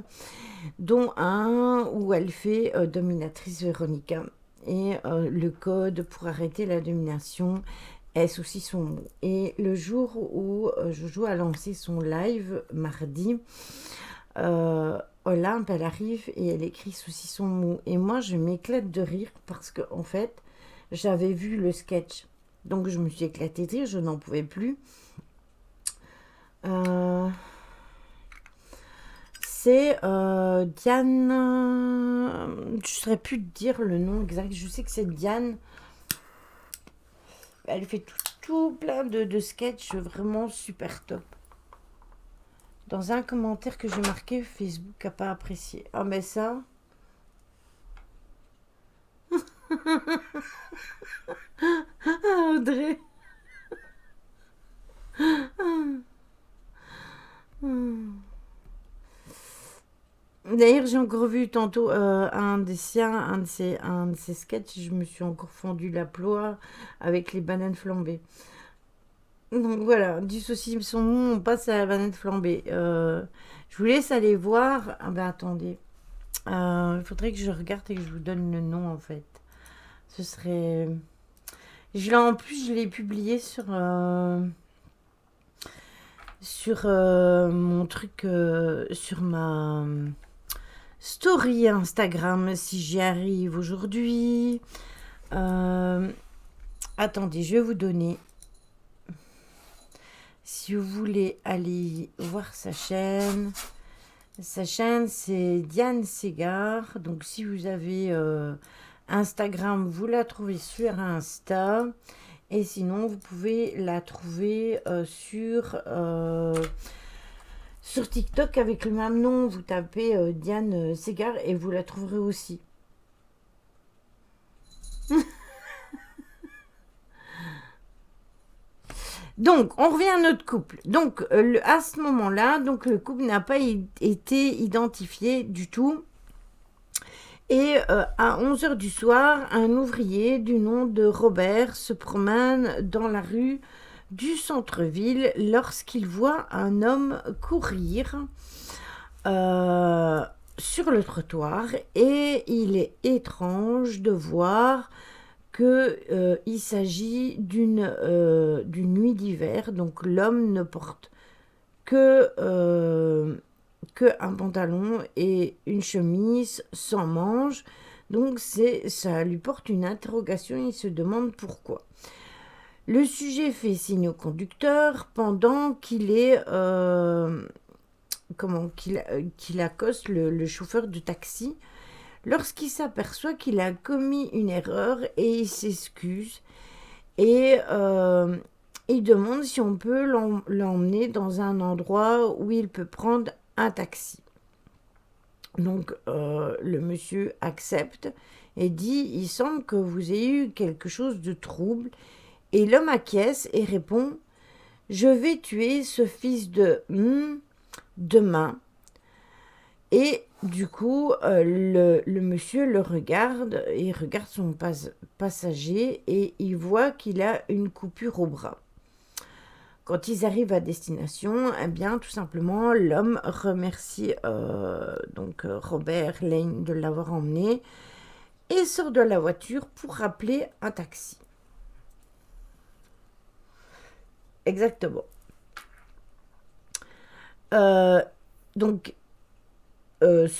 dont un où elle fait dominatrice Véronica. Et le code pour arrêter la domination est saucisson mou. Et le jour où Jojo a lancé son live, mardi, Olympe, elle arrive et elle écrit saucisson mou. Et moi, je m'éclate de rire parce que, en fait, j'avais vu le sketch. Donc, je me suis éclatée de rire, je n'en pouvais plus. C'est Diane. Je ne saurais plus te dire le nom exact. Je sais que c'est Diane. Elle fait tout plein de sketchs vraiment super top. Dans un commentaire que j'ai marqué, Facebook n'a pas apprécié. Ah, mais ça. Audrey. D'ailleurs, j'ai encore vu tantôt un des siens, un de ses sketchs. Je me suis encore fendu la ploie avec les bananes flambées. Donc voilà, du saucisson mou, on passe à la banane flambée. Je vous laisse aller voir. Ah ben attendez. Il faudrait que je regarde et que je vous donne le nom en fait. Ce serait. En plus, je l'ai publié sur mon truc, sur ma story Instagram, si j'y arrive aujourd'hui. Attendez, je vais vous donner. Si vous voulez aller voir sa chaîne, c'est Diane Ségard. Donc, si vous avez Instagram, vous la trouvez sur Insta. Et sinon, vous pouvez la trouver sur TikTok avec le même nom. Vous tapez Diane Ségard et vous la trouverez aussi. Donc, on revient à notre couple. Donc, à ce moment-là, donc le couple n'a pas été identifié du tout. Et à 11h du soir, un ouvrier du nom de Robert se promène dans la rue du centre-ville lorsqu'il voit un homme courir sur le trottoir. Et il est étrange de voir qu'il s'agit d'une nuit d'hiver. Donc l'homme ne porte que un pantalon et une chemise sans manches. Donc ça lui porte une interrogation, il se demande pourquoi. Le sujet fait signe au conducteur pendant qu'il accoste le chauffeur de taxi. Lorsqu'il s'aperçoit qu'il a commis une erreur et il s'excuse et il demande si on peut l'emmener dans un endroit où il peut prendre un taxi. Donc le monsieur accepte et dit « Il semble que vous ayez eu quelque chose de trouble ». Et l'homme acquiesce et répond « Je vais tuer ce fils de demain ». Et du coup, le monsieur le regarde, il regarde son passager et il voit qu'il a une coupure au bras. Quand ils arrivent à destination, eh bien, tout simplement, l'homme remercie Robert Lane de l'avoir emmené et sort de la voiture pour appeler un taxi. Exactement. Ce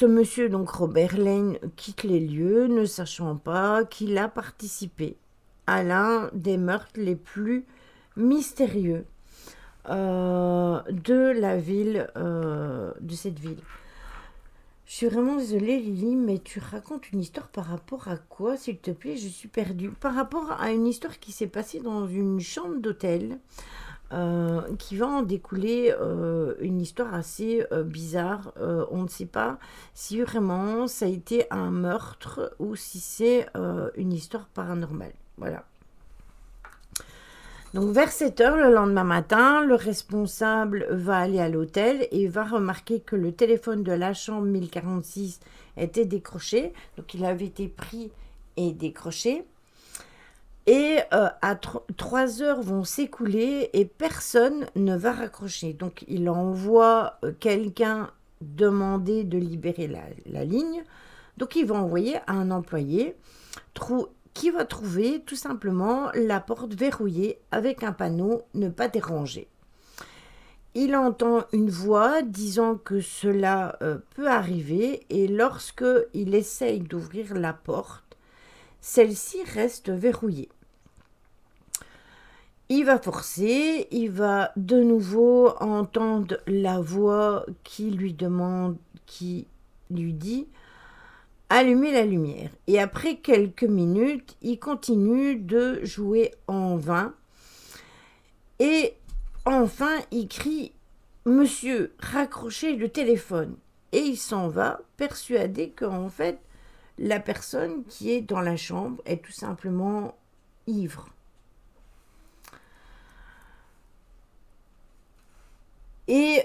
monsieur, donc Robert Lane, quitte les lieux, ne sachant pas qu'il a participé à l'un des meurtres les plus mystérieux de la ville, de cette ville. Je suis vraiment désolée, Lily, mais tu racontes une histoire par rapport à quoi, s'il te plaît? Je suis perdue. Par rapport à une histoire qui s'est passée dans une chambre d'hôtel qui va en découler une histoire assez bizarre. On ne sait pas si vraiment ça a été un meurtre ou si c'est une histoire paranormale. Voilà. Donc vers 7 heures le lendemain matin, le responsable va aller à l'hôtel et va remarquer que le téléphone de la chambre 1046 était décroché. Donc il avait été pris et décroché. Et à 3 heures vont s'écouler et personne ne va raccrocher. Donc il envoie quelqu'un demander de libérer la ligne. Donc il va envoyer un employé qui va trouver tout simplement la porte verrouillée avec un panneau « Ne pas déranger ». Il entend une voix disant que cela peut arriver et lorsque il essaye d'ouvrir la porte, celle-ci reste verrouillée. Il va forcer, il va de nouveau entendre la voix qui lui dit « Allumez la lumière ». Et après quelques minutes, il continue de jouer en vain. Et enfin, il crie « Monsieur, raccrochez le téléphone ». Et il s'en va, persuadé qu'en fait, la personne qui est dans la chambre est tout simplement ivre. Et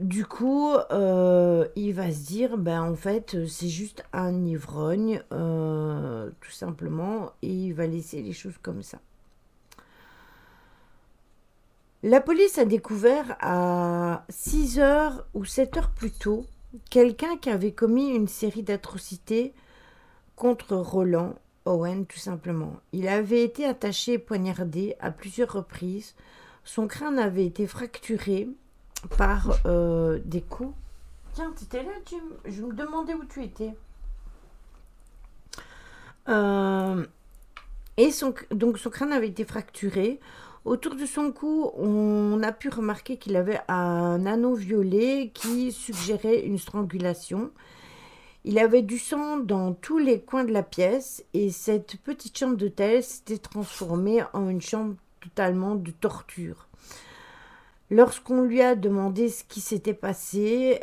du coup, il va se dire, en fait, c'est juste un ivrogne, tout simplement, et il va laisser les choses comme ça. La police a découvert à 6 heures ou 7 heures plus tôt quelqu'un qui avait commis une série d'atrocités contre Roland Owen, tout simplement. Il avait été attaché et poignardé à plusieurs reprises. Son crâne avait été fracturé par des coups. Tiens, tu étais là, Jim? Je me demandais où tu étais. Donc son crâne avait été fracturé. Autour de son cou, on a pu remarquer qu'il avait un anneau violet qui suggérait une strangulation. Il avait du sang dans tous les coins de la pièce et cette petite chambre d'hôtel s'était transformée en une chambre totalement de torture. Lorsqu'on lui a demandé ce qui s'était passé,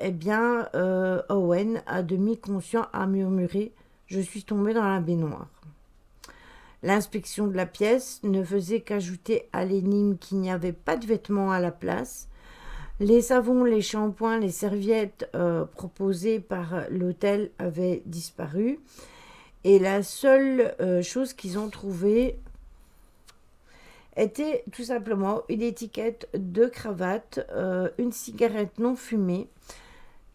Owen, à demi conscient, a murmuré « Je suis tombé dans la baignoire ». L'inspection de la pièce ne faisait qu'ajouter à l'énigme qu'il n'y avait pas de vêtements à la place. Les savons, les shampoings, les serviettes proposées par l'hôtel avaient disparu. Et la seule chose qu'ils ont trouvée était tout simplement une étiquette de cravate, une cigarette non fumée,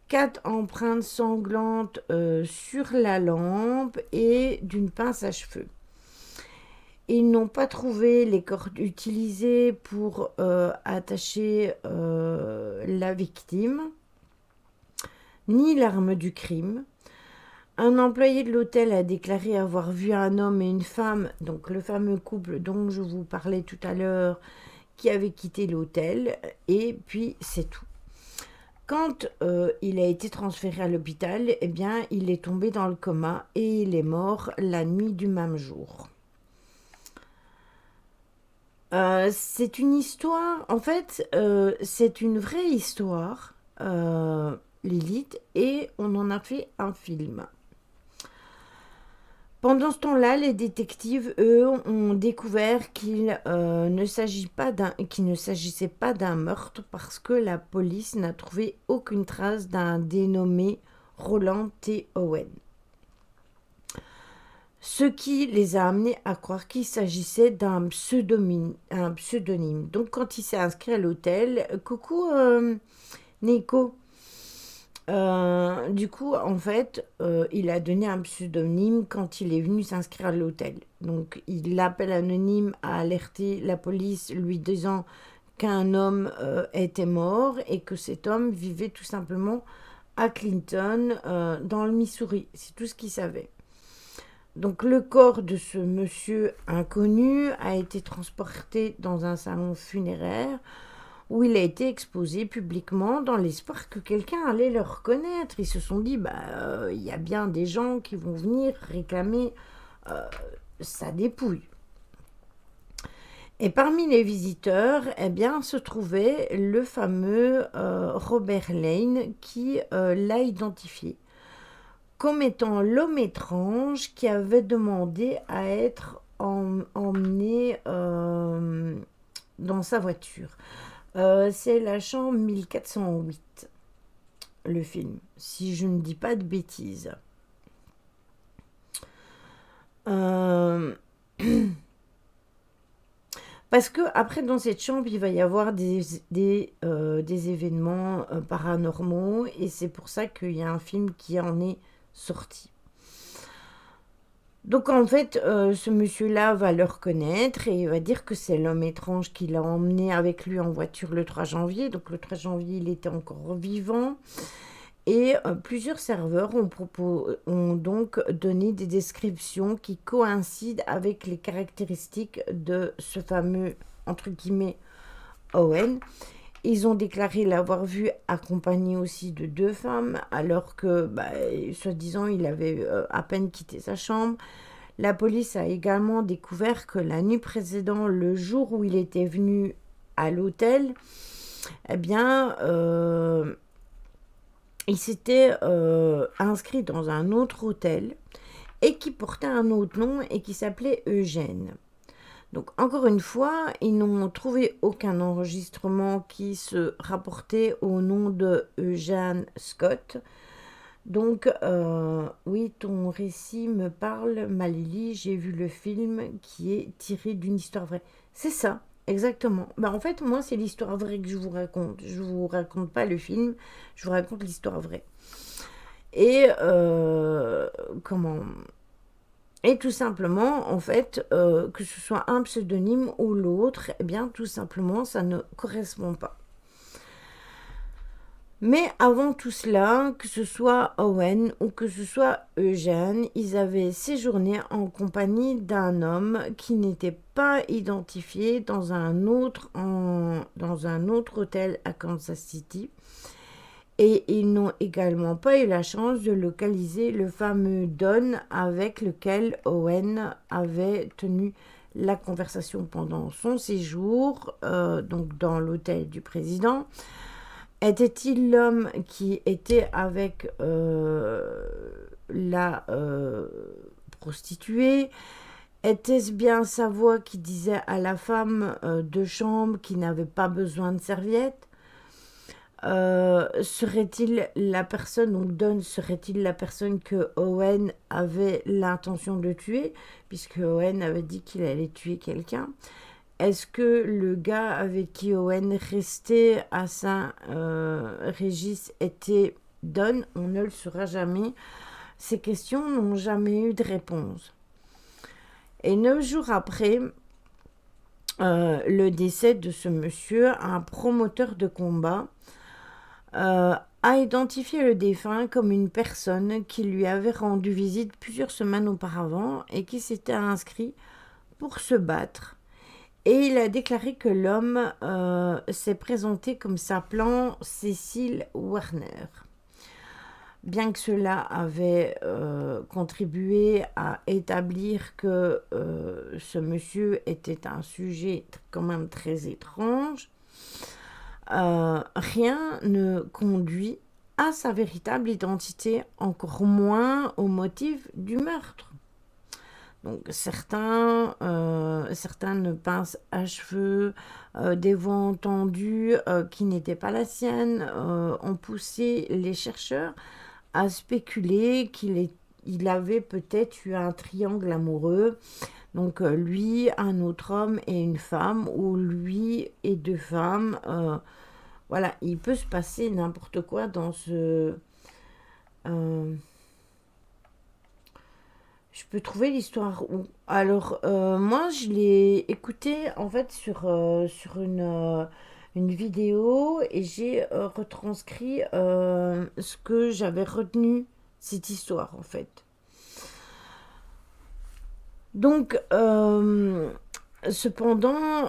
4 empreintes sanglantes sur la lampe et d'une pince à cheveux. Ils n'ont pas trouvé les cordes utilisées pour attacher la victime, ni l'arme du crime. Un employé de l'hôtel a déclaré avoir vu un homme et une femme, donc le fameux couple dont je vous parlais tout à l'heure, qui avait quitté l'hôtel, et puis c'est tout. Quand il a été transféré à l'hôpital, il est tombé dans le coma et il est mort la nuit du même jour. C'est une histoire, en fait, c'est une vraie histoire, Lilith, et on en a fait un film. Pendant ce temps-là, les détectives, eux, ont découvert qu'il ne s'agissait pas d'un meurtre parce que la police n'a trouvé aucune trace d'un dénommé Roland T. Owen. Ce qui les a amenés à croire qu'il s'agissait d'un pseudonyme. Donc, quand il s'est inscrit à l'hôtel, coucou Nico. Du coup, en fait, il a donné un pseudonyme quand il est venu s'inscrire à l'hôtel. Donc, l'appel anonyme a alerté la police, lui disant qu'un homme était mort et que cet homme vivait tout simplement à Clinton, dans le Missouri. C'est tout ce qu'il savait. Donc, le corps de ce monsieur inconnu a été transporté dans un salon funéraire où il a été exposé publiquement dans l'espoir que quelqu'un allait le reconnaître. Ils se sont dit, y a bien des gens qui vont venir réclamer sa dépouille. Et parmi les visiteurs, eh bien, se trouvait le fameux Robert Lane qui l'a identifié comme étant l'homme étrange qui avait demandé à être emmené dans sa voiture. C'est la chambre 1408, le film, si je ne dis pas de bêtises. Parce que après, dans cette chambre, il va y avoir des événements paranormaux, et c'est pour ça qu'il y a un film qui en est sorti. Donc en fait, ce monsieur-là va le reconnaître et il va dire que c'est l'homme étrange qui l'a emmené avec lui en voiture le 3 janvier. Donc le 3 janvier, il était encore vivant. Et plusieurs serveurs ont donc donné des descriptions qui coïncident avec les caractéristiques de ce fameux, entre guillemets, Owen. Ils ont déclaré l'avoir vu accompagné aussi de 2 femmes, alors que, soi-disant, il avait à peine quitté sa chambre. La police a également découvert que la nuit précédente, le jour où il était venu à l'hôtel, eh bien, il s'était inscrit dans un autre hôtel et qui portait un autre nom et qui s'appelait Eugène. Donc encore une fois, ils n'ont trouvé aucun enregistrement qui se rapportait au nom de Eugène Scott. Donc oui, ton récit me parle, Malélie, j'ai vu le film qui est tiré d'une histoire vraie. C'est ça, exactement. En fait, moi, c'est l'histoire vraie que je vous raconte. Je vous raconte pas le film, je vous raconte l'histoire vraie. Et Et tout simplement, en fait, que ce soit un pseudonyme ou l'autre, eh bien, tout simplement, ça ne correspond pas. Mais avant tout cela, que ce soit Owen ou que ce soit Eugène, ils avaient séjourné en compagnie d'un homme qui n'était pas identifié dans un autre hôtel à Kansas City. Et ils n'ont également pas eu la chance de localiser le fameux Don avec lequel Owen avait tenu la conversation pendant son séjour, donc dans l'hôtel du président. Était-il l'homme qui était avec la prostituée? Était-ce bien sa voix qui disait à la femme de chambre qu'il n'avait pas besoin de serviette? Serait-il la personne, donc Don serait-il la personne que Owen avait l'intention de tuer, puisque Owen avait dit qu'il allait tuer quelqu'un? Est-ce que le gars avec qui Owen restait à Saint-Régis était Don? On ne le saura jamais. Ces questions n'ont jamais eu de réponse. Et 9 jours après le décès de ce monsieur, un promoteur de combat a identifié le défunt comme une personne qui lui avait rendu visite plusieurs semaines auparavant et qui s'était inscrit pour se battre. Et il a déclaré que l'homme s'est présenté comme s'appelant Cecil Warner. Bien que cela avait contribué à établir que ce monsieur était un sujet quand même très étrange, rien ne conduit à sa véritable identité, encore moins au motif du meurtre. Donc certains ne pinces à cheveux, des voix entendues qui n'étaient pas la sienne, ont poussé les chercheurs à spéculer qu'il avait peut-être eu un triangle amoureux. Donc lui, un autre homme et une femme, ou lui et 2 femmes. Voilà, il peut se passer n'importe quoi dans ce... Je peux trouver l'histoire où? Alors, moi, je l'ai écouté en fait sur une vidéo et j'ai retranscrit ce que j'avais retenu, cette histoire en fait. Donc, cependant,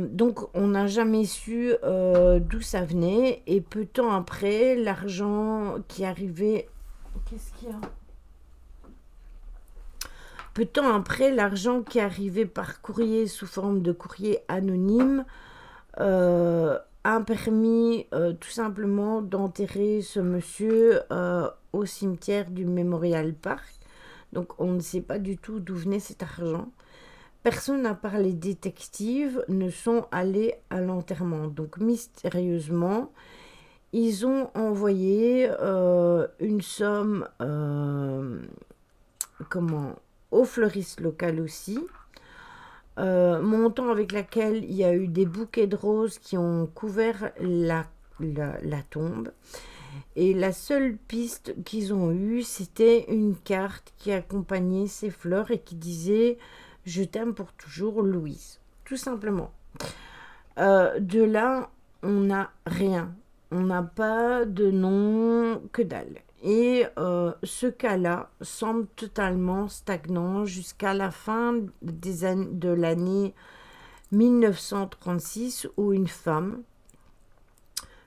donc on n'a jamais su d'où ça venait, et peu de temps après, l'argent qui arrivait... Qu'est-ce qu'il y a? Peu de temps après, l'argent qui arrivait par courrier sous forme de courrier anonyme a permis tout simplement d'enterrer ce monsieur au cimetière du Memorial Park. Donc on ne sait pas du tout d'où venait cet argent. Personne à part les détectives ne sont allés à l'enterrement. Donc mystérieusement, ils ont envoyé une somme au fleuriste local aussi, montant avec laquelle il y a eu des bouquets de roses qui ont couvert la tombe. Et la seule piste qu'ils ont eue, c'était une carte qui accompagnait ces fleurs et qui disait « Je t'aime pour toujours, Louise ». Tout simplement. De là, on n'a rien. On n'a pas de nom, que dalle. Et ce cas-là semble totalement stagnant jusqu'à la fin de l'année 1936 où une femme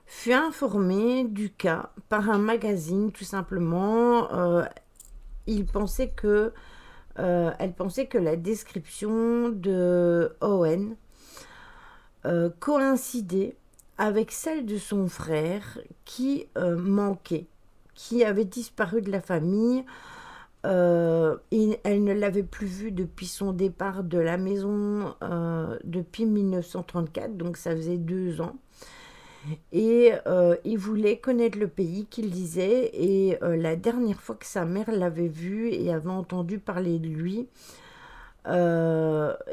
fut informée du cas par un magazine tout simplement. Elle pensait que la description de Owen coïncidait avec celle de son frère qui manquait, qui avait disparu de la famille. Et elle ne l'avait plus vu depuis son départ de la maison depuis 1934, donc ça faisait 2 ans. Et il voulait connaître le pays qu'il disait, et la dernière fois que sa mère l'avait vu et avait entendu parler de lui,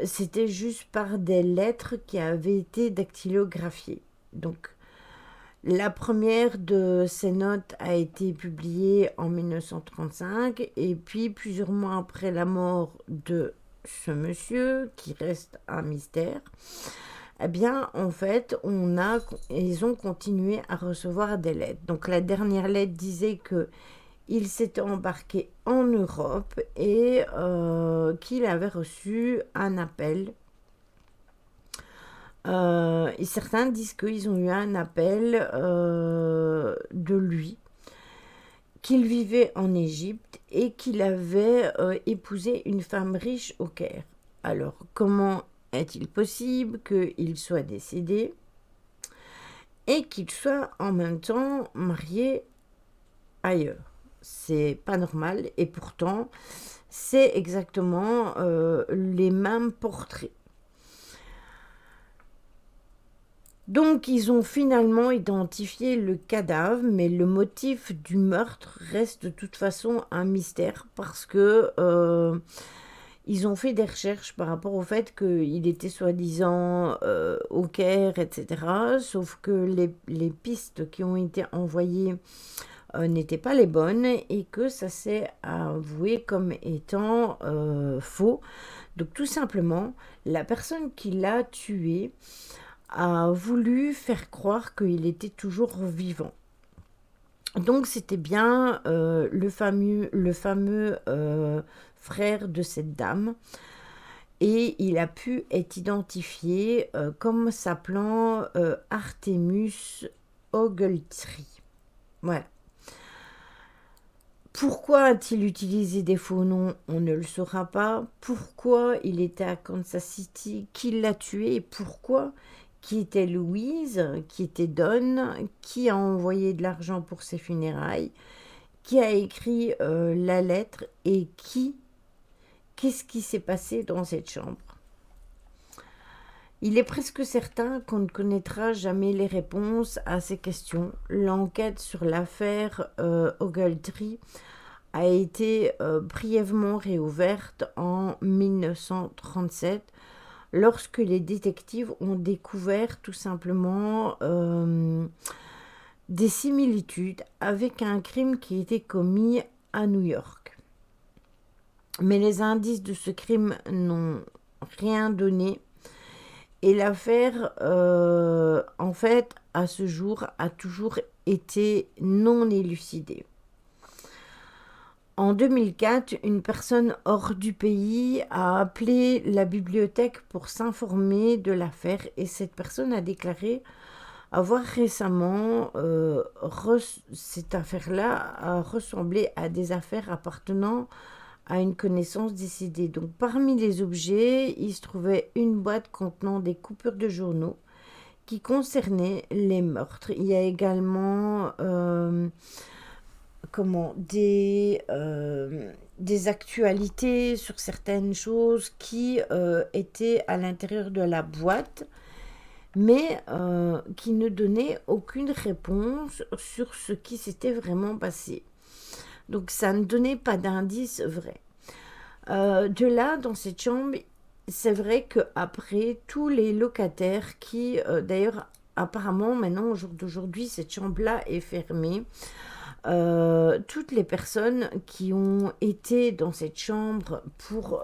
c'était juste par des lettres qui avaient été dactylographiées. Donc la première de ces notes a été publiée en 1935, et puis plusieurs mois après la mort de ce monsieur, qui reste un mystère, eh bien, en fait, ils ont continué à recevoir des lettres. Donc, la dernière lettre disait qu'il s'était embarqué en Europe et qu'il avait reçu un appel. Et certains disent qu'ils ont eu un appel de lui, qu'il vivait en Égypte et qu'il avait épousé une femme riche au Caire. Alors, comment est-il possible qu'il soit décédé et qu'il soit en même temps marié ailleurs? C'est pas normal, et pourtant, c'est exactement les mêmes portraits. Donc, ils ont finalement identifié le cadavre, mais le motif du meurtre reste de toute façon un mystère parce que ils ont fait des recherches par rapport au fait qu'il était soi-disant au Caire, etc. Sauf que les pistes qui ont été envoyées n'étaient pas les bonnes et que ça s'est avoué comme étant faux. Donc tout simplement, la personne qui l'a tué a voulu faire croire qu'il était toujours vivant. Donc c'était bien le fameux frère de cette dame, et il a pu être identifié comme s'appelant Artemus Ogletree. Voilà. Pourquoi a-t-il utilisé des faux noms? On ne le saura pas. Pourquoi il était à Kansas City? Qui l'a tué? Et pourquoi? Qui était Louise? Qui était Don? Qui a envoyé de l'argent pour ses funérailles? Qui a écrit la lettre? Et qu'est-ce qui s'est passé dans cette chambre? Il est presque certain qu'on ne connaîtra jamais les réponses à ces questions. L'enquête sur l'affaire Ogletree a été brièvement réouverte en 1937 lorsque les détectives ont découvert tout simplement des similitudes avec un crime qui était commis à New York. Mais les indices de ce crime n'ont rien donné. Et l'affaire, en fait, à ce jour, a toujours été non élucidée. En 2004, une personne hors du pays a appelé la bibliothèque pour s'informer de l'affaire, et cette personne a déclaré avoir récemment cette affaire-là a ressemblé à des affaires appartenant à une connaissance décédée. Donc parmi les objets, il se trouvait une boîte contenant des coupures de journaux qui concernaient les meurtres. Il y a également des actualités sur certaines choses qui étaient à l'intérieur de la boîte, mais qui ne donnaient aucune réponse sur ce qui s'était vraiment passé. Donc ça ne donnait pas d'indice vrai. De là, dans cette chambre, c'est vrai qu'après, tous les locataires qui, d'ailleurs, apparemment, maintenant, au jour d'aujourd'hui, cette chambre-là est fermée. Toutes les personnes qui ont été dans cette chambre pour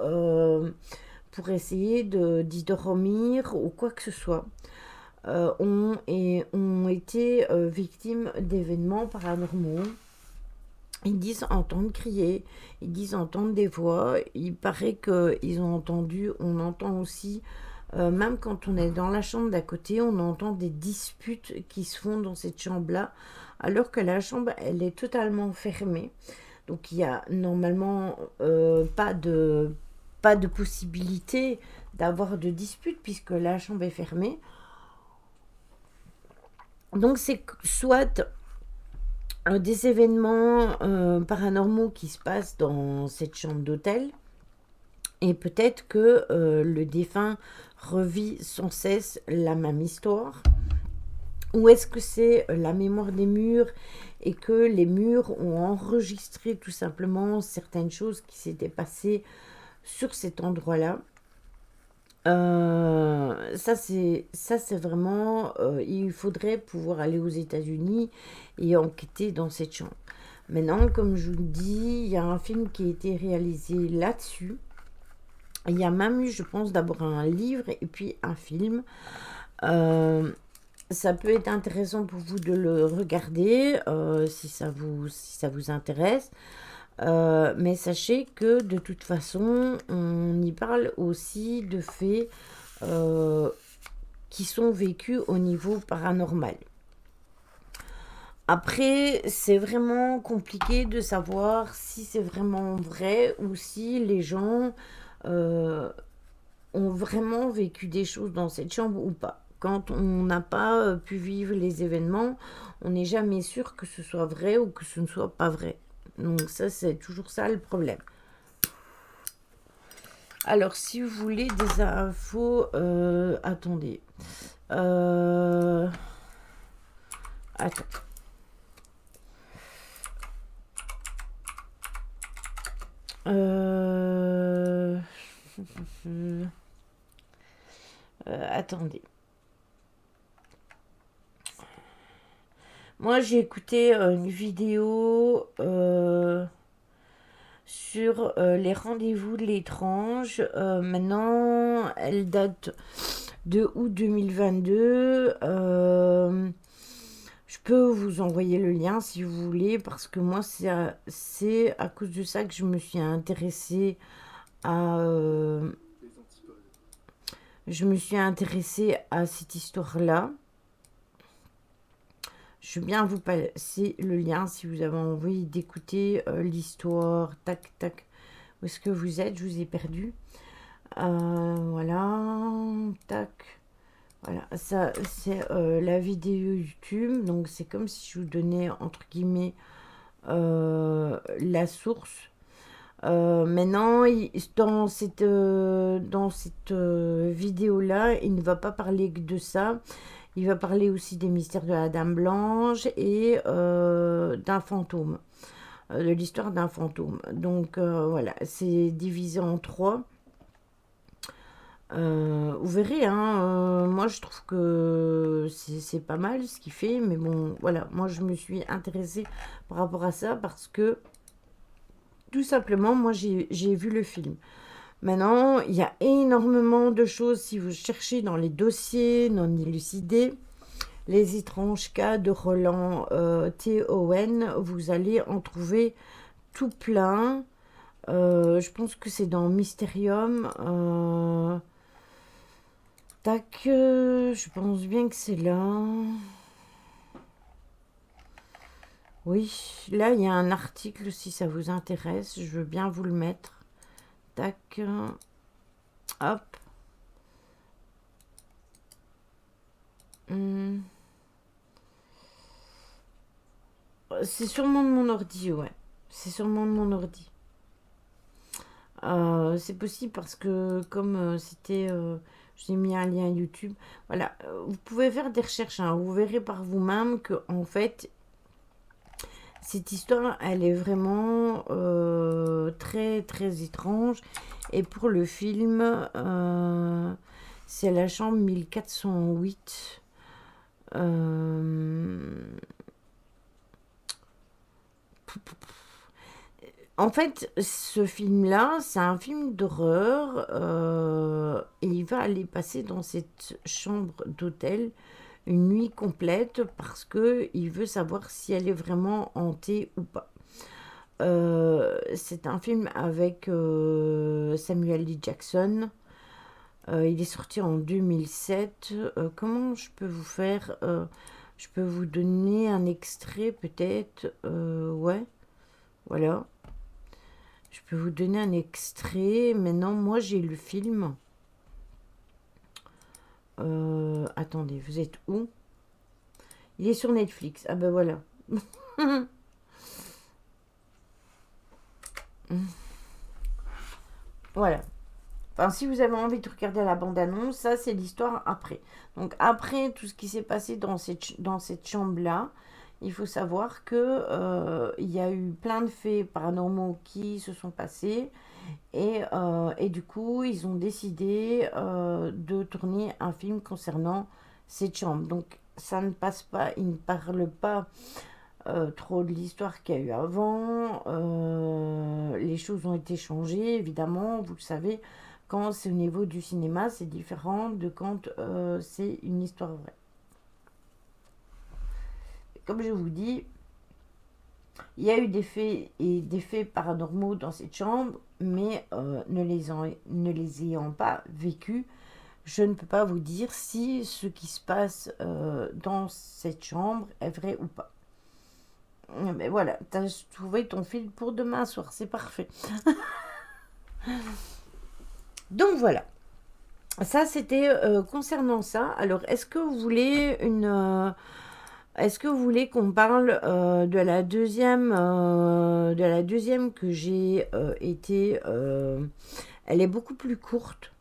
essayer d'y dormir ou quoi que ce soit, ont été victimes d'événements paranormaux. Ils disent entendre crier, ils disent entendre des voix. Il paraît qu'ils ont entendu, on entend aussi, même quand on est dans la chambre d'à côté, on entend des disputes qui se font dans cette chambre-là, alors que la chambre, elle est totalement fermée. Donc il y a normalement pas de possibilité d'avoir de disputes puisque la chambre est fermée. Donc c'est soit des événements paranormaux qui se passent dans cette chambre d'hôtel, et peut-être que le défunt revit sans cesse la même histoire, ou est-ce que c'est la mémoire des murs et que les murs ont enregistré tout simplement certaines choses qui s'étaient passées sur cet endroit-là. Ça c'est vraiment il faudrait pouvoir aller aux États-Unis et enquêter dans cette chambre. Maintenant, comme je vous le dis, il y a un film qui a été réalisé là-dessus. Il y a même eu, je pense, d'abord un livre et puis un film. Ça peut être intéressant pour vous de le regarder si ça vous intéresse. Mais sachez que de toute façon, on y parle aussi de faits qui sont vécus au niveau paranormal. Après, c'est vraiment compliqué de savoir si c'est vraiment vrai ou si les gens ont vraiment vécu des choses dans cette chambre ou pas. Quand on n'a pas pu vivre les événements, on n'est jamais sûr que ce soit vrai ou que ce ne soit pas vrai. Donc ça, c'est toujours ça le problème. Alors, si vous voulez des infos, attendez. Attends. Attendez. Moi, j'ai écouté une vidéo sur les rendez-vous de l'étrange. Maintenant, elle date de août 2022. Je peux vous envoyer le lien si vous voulez, parce que moi, c'est à cause de ça que je me suis intéressée à... je me suis intéressée à cette histoire-là. Je veux bien vous passer le lien si vous avez envie d'écouter l'histoire. Tac, tac. Où est-ce que vous êtes? Je vous ai perdu. Voilà. Tac. Voilà. Ça, c'est la vidéo YouTube. Donc, c'est comme si je vous donnais, entre guillemets, la source. Maintenant, dans cette vidéo-là, il ne va pas parler que de ça. Il va parler aussi des mystères de la Dame Blanche et d'un fantôme, de l'histoire d'un fantôme. Donc voilà, c'est divisé en 3. Vous verrez, hein, moi je trouve que c'est pas mal ce qu'il fait, mais bon, voilà, moi je me suis intéressée par rapport à ça parce que tout simplement, moi j'ai vu le film. Maintenant, il y a énormément de choses si vous cherchez dans les dossiers non élucidés. Les étranges cas de Roland T. Owen, vous allez en trouver tout plein. Je pense que c'est dans Mysterium. Tac, je pense bien que c'est là. Oui, là, il y a un article, si ça vous intéresse, je veux bien vous le mettre. Tac, hop. Hmm. C'est sûrement de mon ordi, ouais. C'est sûrement de mon ordi. C'est possible parce que comme c'était... j'ai mis un lien YouTube. Voilà, vous pouvez faire des recherches, hein. Vous verrez par vous-même que en fait, cette histoire, elle est vraiment très très étrange. Et pour le film, c'est la chambre 1408. Euh, En fait, ce film-là, c'est un film d'horreur et il va aller passer dans cette chambre d'hôtel une nuit complète parce que il veut savoir si elle est vraiment hantée ou pas. C'est un film avec Samuel L. Jackson. Il est sorti en 2007. Comment je peux vous faire je peux vous donner un extrait peut-être. Ouais, voilà. Je peux vous donner un extrait. Maintenant, moi, j'ai le film. Attendez, vous êtes où? Il est sur Netflix. Ah ben voilà. Voilà. Enfin, si vous avez envie de regarder la bande-annonce, ça, c'est l'histoire après. Donc, après tout ce qui s'est passé dans cette chambre-là, il faut savoir que il y a eu plein de faits paranormaux qui se sont passés. Et du coup, ils ont décidé de tourner un film concernant cette chambre. Donc, ça ne passe pas, ils ne parlent pas trop de l'histoire qu'il y a eu avant. Les choses ont été changées, évidemment, vous le savez. Quand c'est au niveau du cinéma, c'est différent de quand c'est une histoire vraie. Comme je vous dis, il y a eu des faits et des faits paranormaux dans cette chambre, mais ne les ayant pas vécus, je ne peux pas vous dire si ce qui se passe dans cette chambre est vrai ou pas. Mais voilà, tu as trouvé ton fil pour demain soir, c'est parfait. Donc voilà, ça c'était concernant ça. Alors, est-ce que vous voulez qu'on parle de la deuxième que j'ai été... elle est beaucoup plus courte.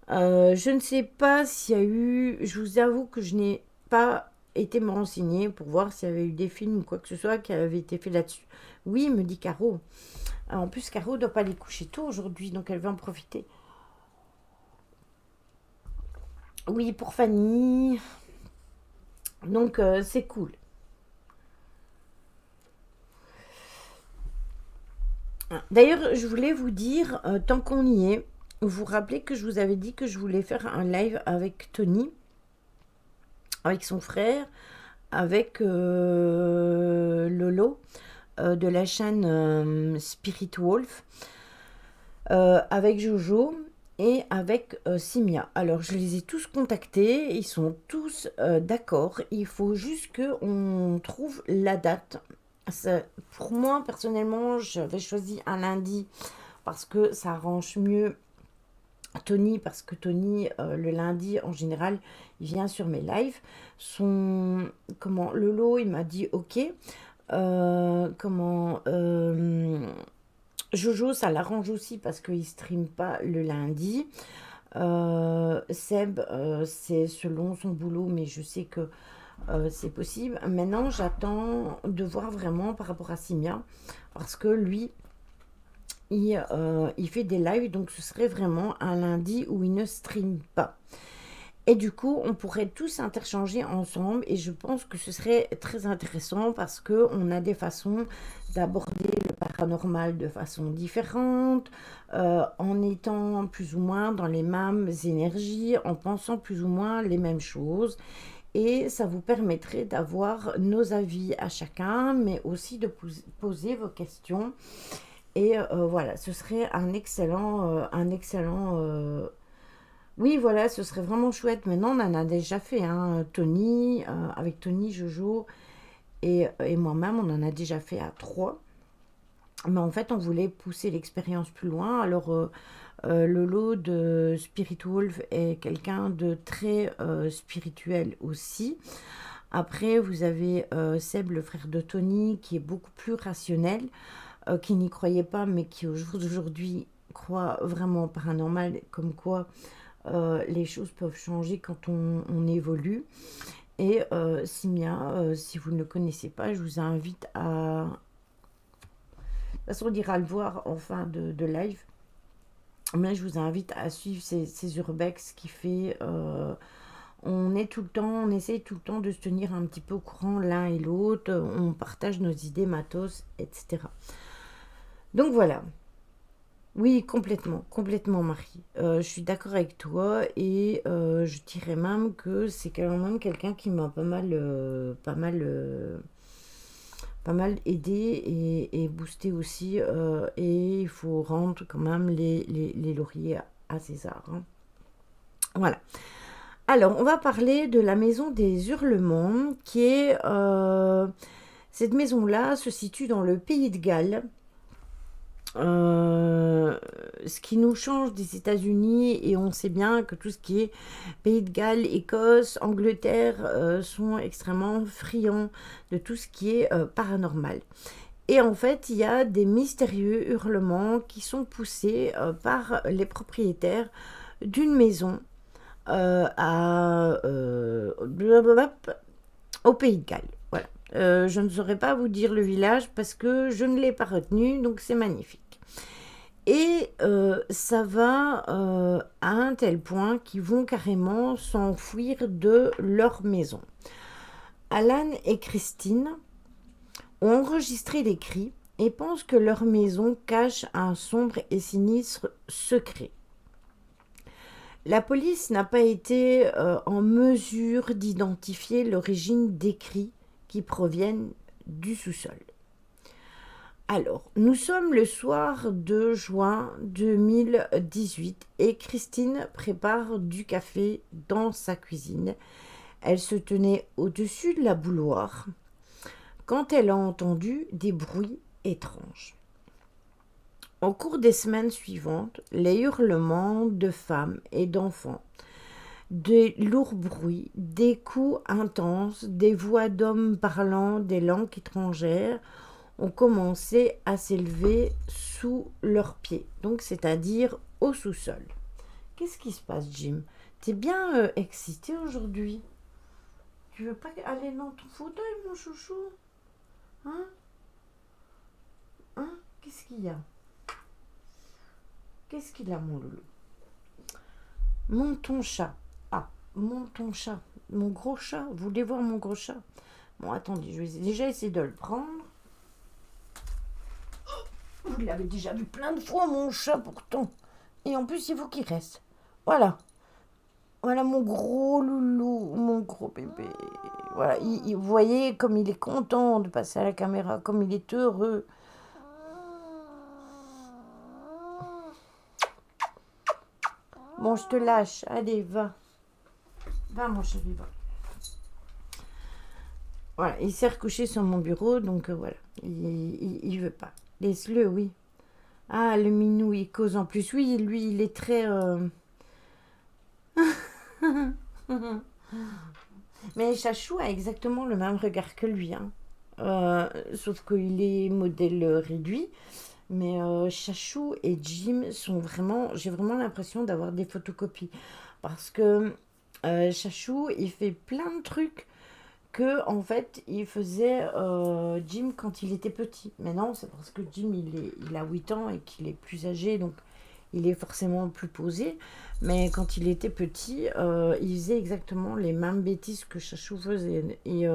Je ne sais pas s'il y a eu... Je vous avoue que je n'ai pas été me renseigner pour voir s'il y avait eu des films ou quoi que ce soit qui avaient été fait là-dessus. Oui, me dit Caro. En plus, Caro ne doit pas aller coucher tôt aujourd'hui, donc elle veut en profiter. Oui, pour Fanny. Donc, c'est cool. D'ailleurs, je voulais vous dire, tant qu'on y est, vous vous rappelez que je vous avais dit que je voulais faire un live avec Tony, avec son frère, avec Lolo de la chaîne Spirit Wolf, avec Jojo et avec Simia. Alors, je les ai tous contactés, ils sont tous d'accord. Il faut juste qu'on trouve la date. Pour moi, personnellement, j'avais choisi un lundi parce que ça arrange mieux Tony, parce que Tony, le lundi, en général, il vient sur mes lives. Lolo, il m'a dit ok. Comment Jojo, ça l'arrange aussi parce qu'il stream pas le lundi. Seb, c'est selon son boulot, mais je sais que c'est possible. Maintenant, j'attends de voir vraiment par rapport à Simia, parce que lui, il fait des lives, donc ce serait vraiment un lundi où il ne stream pas. Et du coup, on pourrait tous interchanger ensemble et je pense que ce serait très intéressant parce que on a des façons d'aborder le paranormal de façon différente, en étant plus ou moins dans les mêmes énergies, en pensant plus ou moins les mêmes choses. Et ça vous permettrait d'avoir nos avis à chacun, mais aussi de poser vos questions. Et voilà, ce serait oui, voilà, ce serait vraiment chouette. Maintenant, on en a déjà fait, hein, Tony, avec Tony, Jojo et moi-même, on en a déjà fait à 3. Mais en fait, on voulait pousser l'expérience plus loin. Alors, Lolo de Spirit Wolf est quelqu'un de très spirituel aussi. Après, vous avez Seb, le frère de Tony, qui est beaucoup plus rationnel, qui n'y croyait pas, mais qui aujourd'hui croit vraiment au paranormal, comme quoi les choses peuvent changer quand on évolue. Et Simia, si vous ne le connaissez pas, je vous invite à... De toute façon, on ira le voir en fin de live. Mais je vous invite à suivre ces urbex qui fait... on essaye tout le temps de se tenir un petit peu au courant l'un et l'autre. On partage nos idées, matos, etc. Donc voilà. Oui, complètement, Marie. Je suis d'accord avec toi et je dirais même que c'est quand même quelqu'un qui m'a pas mal aidé et boosté aussi. Et il faut rendre quand même les lauriers à César. Hein. Voilà. Alors, on va parler de la maison des Hurlements, qui est... cette maison-là se situe dans le pays de Galles. Ce qui nous change des États-Unis, et on sait bien que tout ce qui est Pays de Galles, Écosse, Angleterre sont extrêmement friands de tout ce qui est paranormal. Et en fait, il y a des mystérieux hurlements qui sont poussés par les propriétaires d'une maison au Pays de Galles. Voilà. Je ne saurais pas vous dire le village parce que je ne l'ai pas retenu, donc c'est magnifique. Et ça va à un tel point qu'ils vont carrément s'enfuir de leur maison. Alan et Christine ont enregistré les cris et pensent que leur maison cache un sombre et sinistre secret. La police n'a pas été en mesure d'identifier l'origine des cris qui proviennent du sous-sol. Alors, nous sommes le soir de juin 2018 et Christine prépare du café dans sa cuisine. Elle se tenait au-dessus de la bouilloire quand elle a entendu des bruits étranges. Au cours des semaines suivantes, les hurlements de femmes et d'enfants, des lourds bruits, des coups intenses, des voix d'hommes parlant des langues étrangères ont commencé à s'élever sous leurs pieds, donc c'est-à-dire au sous-sol. Qu'est-ce qui se passe, Jim? T'es bien excité aujourd'hui? Tu veux pas aller dans ton fauteuil, mon chouchou? Hein? Qu'est-ce qu'il y a? Qu'est-ce qu'il a, mon loulou? Mon chat. Ah, mon chat. Mon gros chat. Vous voulez voir mon gros chat? Bon, attendez, je vais déjà essayer de le prendre. Vous l'avez déjà vu plein de fois, mon chat, pourtant. Et en plus, il faut qu'il reste. Voilà. Voilà mon gros loulou, mon gros bébé. Voilà, vous voyez comme il est content de passer à la caméra, comme il est heureux. Bon, je te lâche. Allez, va. Va, mon chéri, va. Voilà, il s'est recouché sur mon bureau, donc voilà. Il veut pas. Laisse-le, oui. Ah, le minou, il cause en plus. Oui, lui, il est très... Mais Chachou a exactement le même regard que lui. Hein. Sauf qu'il est modèle réduit. Mais Chachou et Jim sont vraiment... J'ai vraiment l'impression d'avoir des photocopies. Parce que Chachou, il fait plein de trucs que en fait il faisait Jim quand il était petit. Mais non, c'est parce que Jim il a 8 ans et qu'il est plus âgé, donc il est forcément plus posé. Mais quand il était petit, il faisait exactement les mêmes bêtises que Chachou faisait. Et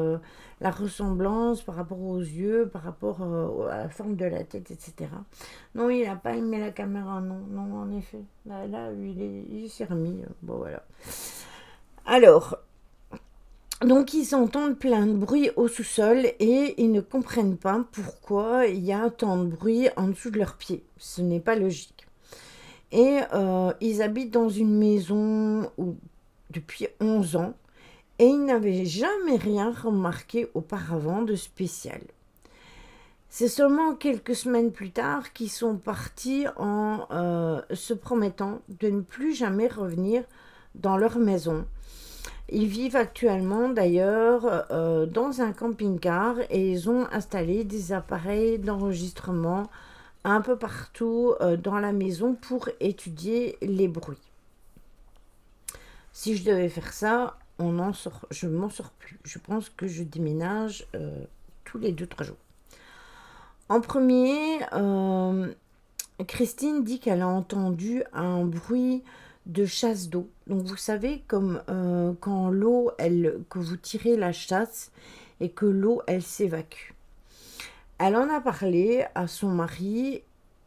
la ressemblance par rapport aux yeux, par rapport à la forme de la tête, etc. Non, il n'a pas aimé la caméra, non, en effet. Là il s'est remis. Bon, voilà. Alors... Donc ils entendent plein de bruit au sous-sol et ils ne comprennent pas pourquoi il y a tant de bruit en dessous de leurs pieds. Ce n'est pas logique. Et ils habitent dans une maison depuis 11 ans et ils n'avaient jamais rien remarqué auparavant de spécial. C'est seulement quelques semaines plus tard qu'ils sont partis en se promettant de ne plus jamais revenir dans leur maison. Ils vivent actuellement d'ailleurs dans un camping-car et ils ont installé des appareils d'enregistrement un peu partout dans la maison pour étudier les bruits. Si je devais faire ça, je m'en sors plus. Je pense que je déménage tous les 2-3 jours. En premier, Christine dit qu'elle a entendu un bruit de chasse d'eau. Donc vous savez, comme quand l'eau, que vous tirez la chasse et que l'eau, elle s'évacue. Elle en a parlé à son mari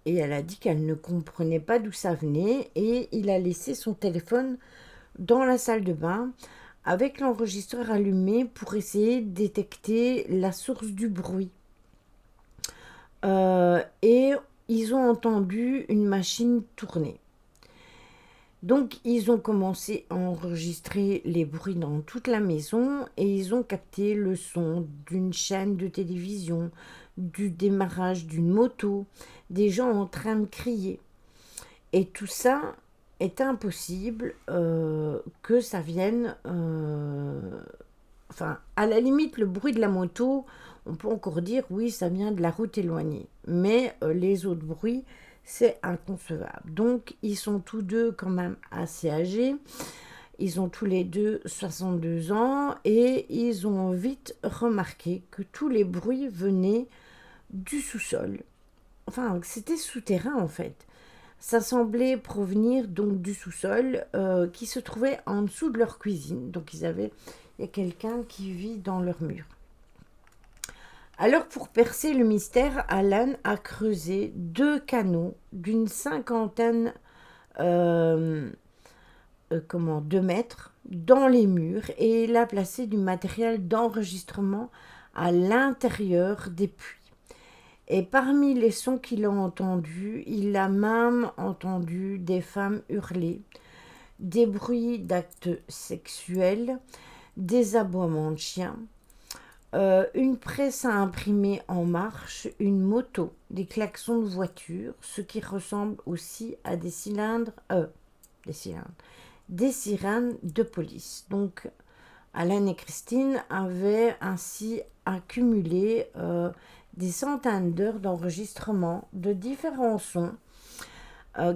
et elle a dit qu'elle ne comprenait pas d'où ça venait et il a laissé son téléphone dans la salle de bain avec l'enregistreur allumé pour essayer de détecter la source du bruit. Et ils ont entendu une machine tourner. Donc ils ont commencé à enregistrer les bruits dans toute la maison et ils ont capté le son d'une chaîne de télévision, du démarrage d'une moto, des gens en train de crier. Et tout ça est impossible que ça vienne... Enfin, à la limite, le bruit de la moto, on peut encore dire, oui, ça vient de la route éloignée. Mais les autres bruits, c'est inconcevable. Donc, ils sont tous deux quand même assez âgés. Ils ont tous les deux 62 ans et ils ont vite remarqué que tous les bruits venaient du sous-sol. Enfin, c'était souterrain en fait. Ça semblait provenir donc du sous-sol qui se trouvait en dessous de leur cuisine. Donc, il y a quelqu'un qui vit dans leur mur. Alors pour percer le mystère, Alan a creusé 2 canaux d'une 50aine de mètres dans les murs et il a placé du matériel d'enregistrement à l'intérieur des puits. Et parmi les sons qu'il a entendus, il a même entendu des femmes hurler, des bruits d'actes sexuels, des aboiements de chiens, une presse à imprimer en marche, une moto, des klaxons de voiture, ce qui ressemble aussi à des sirènes de police. Donc, Alan et Christine avaient ainsi accumulé des centaines d'heures d'enregistrement de différents sons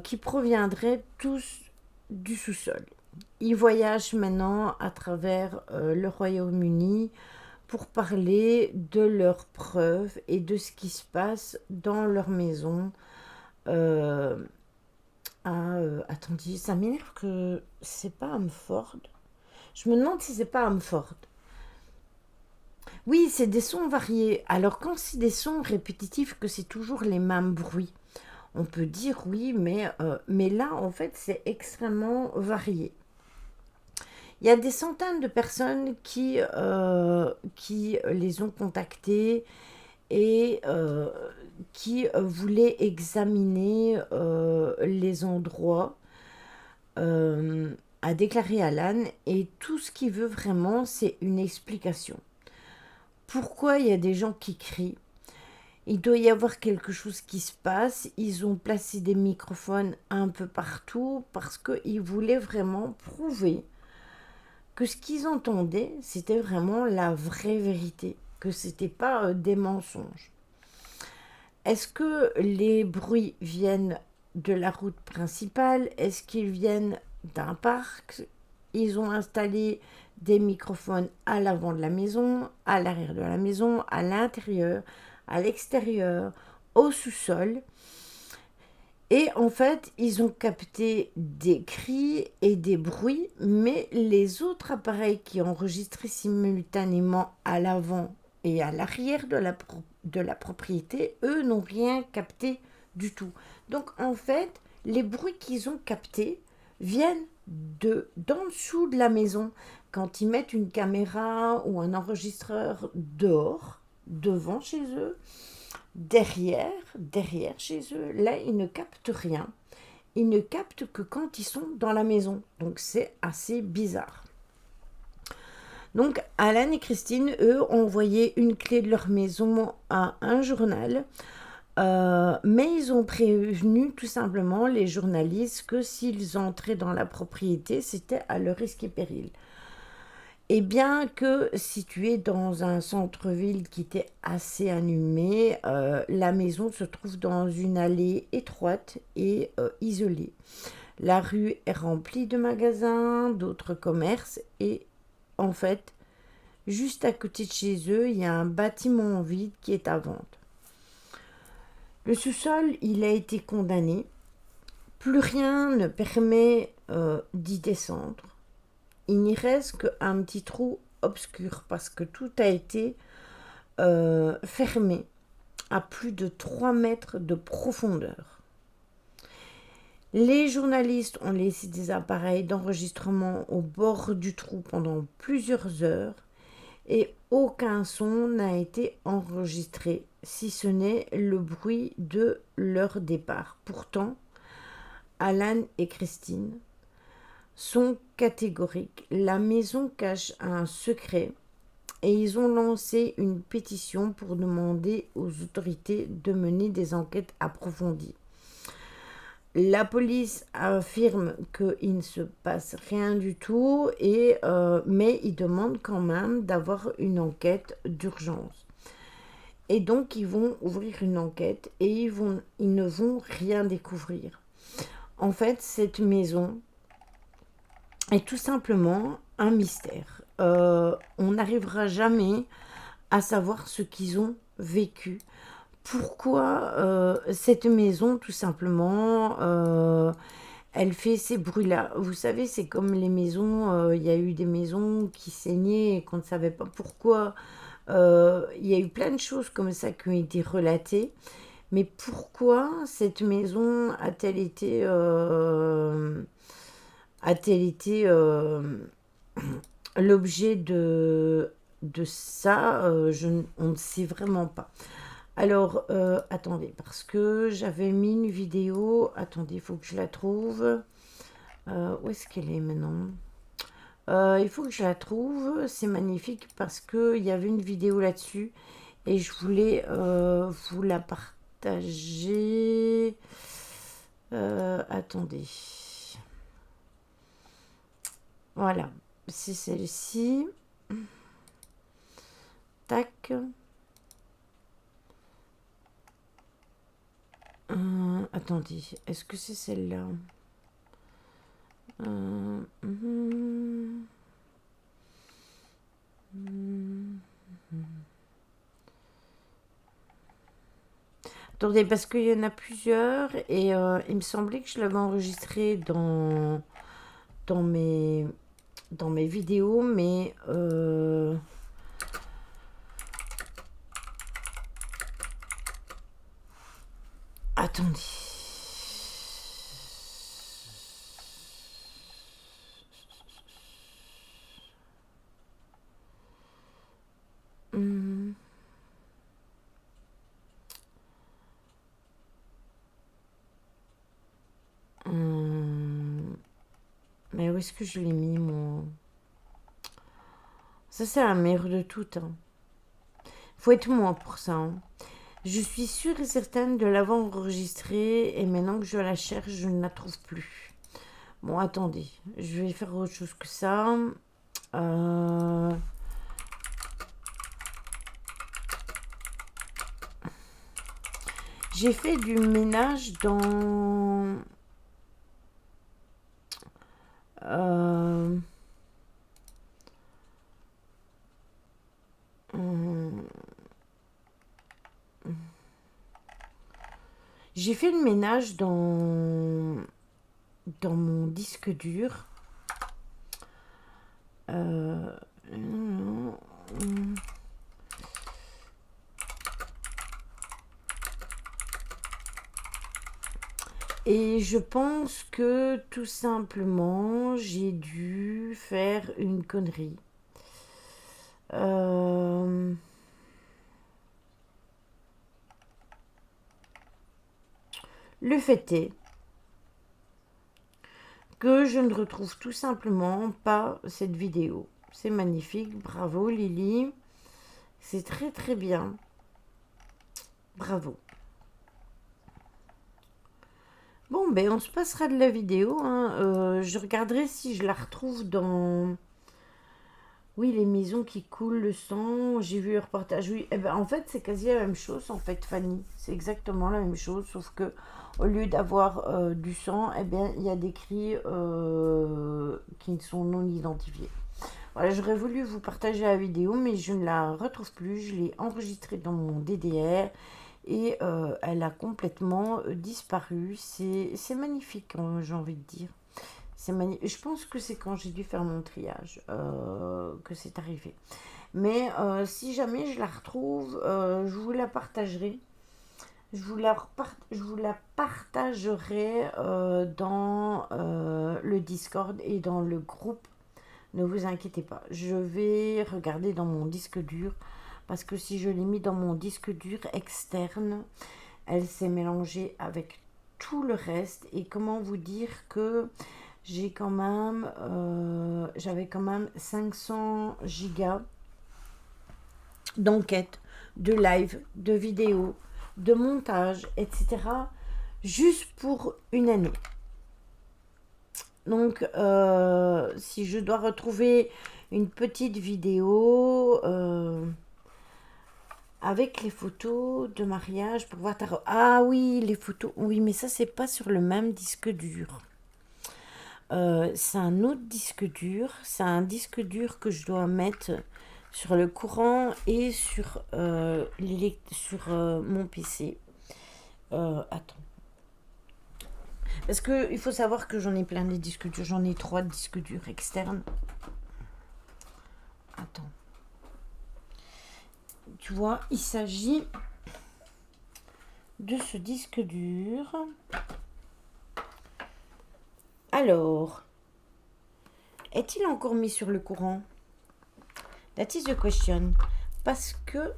qui proviendraient tous du sous-sol. Ils voyagent maintenant à travers le Royaume-Uni pour parler de leurs preuves et de ce qui se passe dans leur maison. Attendez, ça m'énerve que c'est pas Amford. Je me demande si c'est pas Amford. Oui, c'est des sons variés. Alors quand c'est des sons répétitifs, que c'est toujours les mêmes bruits, on peut dire oui, mais là, en fait, c'est extrêmement varié. Il y a des centaines de personnes qui les ont contactés et qui voulaient examiner les endroits, a déclaré Alan, et tout ce qu'il veut vraiment, c'est une explication. Pourquoi il y a des gens qui crient? Il doit y avoir quelque chose qui se passe. Ils ont placé des microphones un peu partout parce qu'ils voulaient vraiment prouver que ce qu'ils entendaient, c'était vraiment la vraie vérité, que c'était pas des mensonges. Est-ce que les bruits viennent de la route principale? Est-ce qu'ils viennent d'un parc? Ils ont installé des microphones à l'avant de la maison, à l'arrière de la maison, à l'intérieur, à l'extérieur, au sous-sol. Et en fait, ils ont capté des cris et des bruits, mais les autres appareils qui enregistraient simultanément à l'avant et à l'arrière de la propriété, eux, n'ont rien capté du tout. Donc en fait, les bruits qu'ils ont captés viennent d'en dessous de la maison. Quand ils mettent une caméra ou un enregistreur dehors, devant chez eux, derrière chez eux, là, ils ne captent rien. Ils ne captent que quand ils sont dans la maison. Donc, c'est assez bizarre. Donc Alan et Christine, eux, ont envoyé une clé de leur maison à un journal, mais ils ont prévenu tout simplement les journalistes que s'ils entraient dans la propriété, c'était à leur risque et péril. Et bien que située dans un centre-ville qui était assez animé, la maison se trouve dans une allée étroite et isolée. La rue est remplie de magasins, d'autres commerces et en fait, juste à côté de chez eux, il y a un bâtiment vide qui est à vendre. Le sous-sol, il a été condamné. Plus rien ne permet d'y descendre. Il n'y reste qu'un petit trou obscur parce que tout a été fermé à plus de 3 mètres de profondeur. Les journalistes ont laissé des appareils d'enregistrement au bord du trou pendant plusieurs heures et aucun son n'a été enregistré, si ce n'est le bruit de leur départ. Pourtant, Alan et Christine sont catégoriques. La maison cache un secret et ils ont lancé une pétition pour demander aux autorités de mener des enquêtes approfondies. La police affirme qu'il ne se passe rien du tout, mais ils demandent quand même d'avoir une enquête d'urgence. Et donc ils vont ouvrir une enquête et ils ne vont rien découvrir. En fait, cette maison est tout simplement un mystère. On n'arrivera jamais à savoir ce qu'ils ont vécu. Pourquoi cette maison, tout simplement, elle fait ces bruits-là. Vous savez, c'est comme les maisons, il y a eu des maisons qui saignaient et qu'on ne savait pas pourquoi. Il y a eu plein de choses comme ça qui ont été relatées. Mais pourquoi cette maison a-t-elle été l'objet de ça? On ne sait vraiment pas. Alors, attendez, parce que j'avais mis une vidéo. Attendez, il faut que je la trouve. Où est-ce qu'elle est maintenant? Il faut que je la trouve. C'est magnifique parce qu'il y avait une vidéo là-dessus. Et je voulais vous la partager. Attendez. Voilà. C'est celle-ci. Tac. Attendez, est-ce que c'est celle-là? Attendez, parce qu'il y en a plusieurs et il me semblait que je l'avais enregistré dans mes vidéos, mais attendez. Mais où est-ce que je l'ai mis, moi? Ça, c'est la meilleure de toutes. Hein. Faut être moi pour ça. Hein. Je suis sûre et certaine de l'avoir enregistrée et maintenant que je la cherche, je ne la trouve plus. Bon, attendez, je vais faire autre chose que ça. J'ai fait du ménage dans... J'ai fait le ménage dans mon disque dur. Et je pense que tout simplement, j'ai dû faire une connerie. Le fait est que je ne retrouve tout simplement pas cette vidéo. C'est magnifique. Bravo Lily. C'est très très bien. Bravo. Bon, ben on se passera de la vidéo. Hein. Je regarderai si je la retrouve dans... Oui, les maisons qui coulent le sang. J'ai vu le reportage. Oui, eh ben, en fait, c'est quasi la même chose, en fait, Fanny. C'est exactement la même chose, sauf que au lieu d'avoir du sang, eh bien, il y a des cris qui sont non identifiés. Voilà, j'aurais voulu vous partager la vidéo, mais je ne la retrouve plus. Je l'ai enregistrée dans mon DDR et elle a complètement disparu. C'est magnifique, hein, j'ai envie de dire. Je pense que c'est quand j'ai dû faire mon triage que c'est arrivé. Mais si jamais je la retrouve, je vous la partagerai. Je vous la partagerai dans le Discord et dans le groupe. Ne vous inquiétez pas. Je vais regarder dans mon disque dur. Parce que si je l'ai mis dans mon disque dur externe, elle s'est mélangée avec tout le reste. Et comment vous dire que j'avais quand même 500 gigas d'enquête, de live, de vidéos, de montage, etc. juste pour une année. Donc, si je dois retrouver une petite vidéo avec les photos de mariage pour voir ta... Ah oui, les photos. Oui, mais ça, c'est pas sur le même disque dur. C'est un autre disque dur. C'est un disque dur que je dois mettre sur le courant et sur mon PC. Attends. Parce que il faut savoir que j'en ai plein de disques durs. J'en ai 3 disques durs externes. Attends. Tu vois, il s'agit de ce disque dur. Alors, est-il encore mis sur le courant? That is the question. Parce que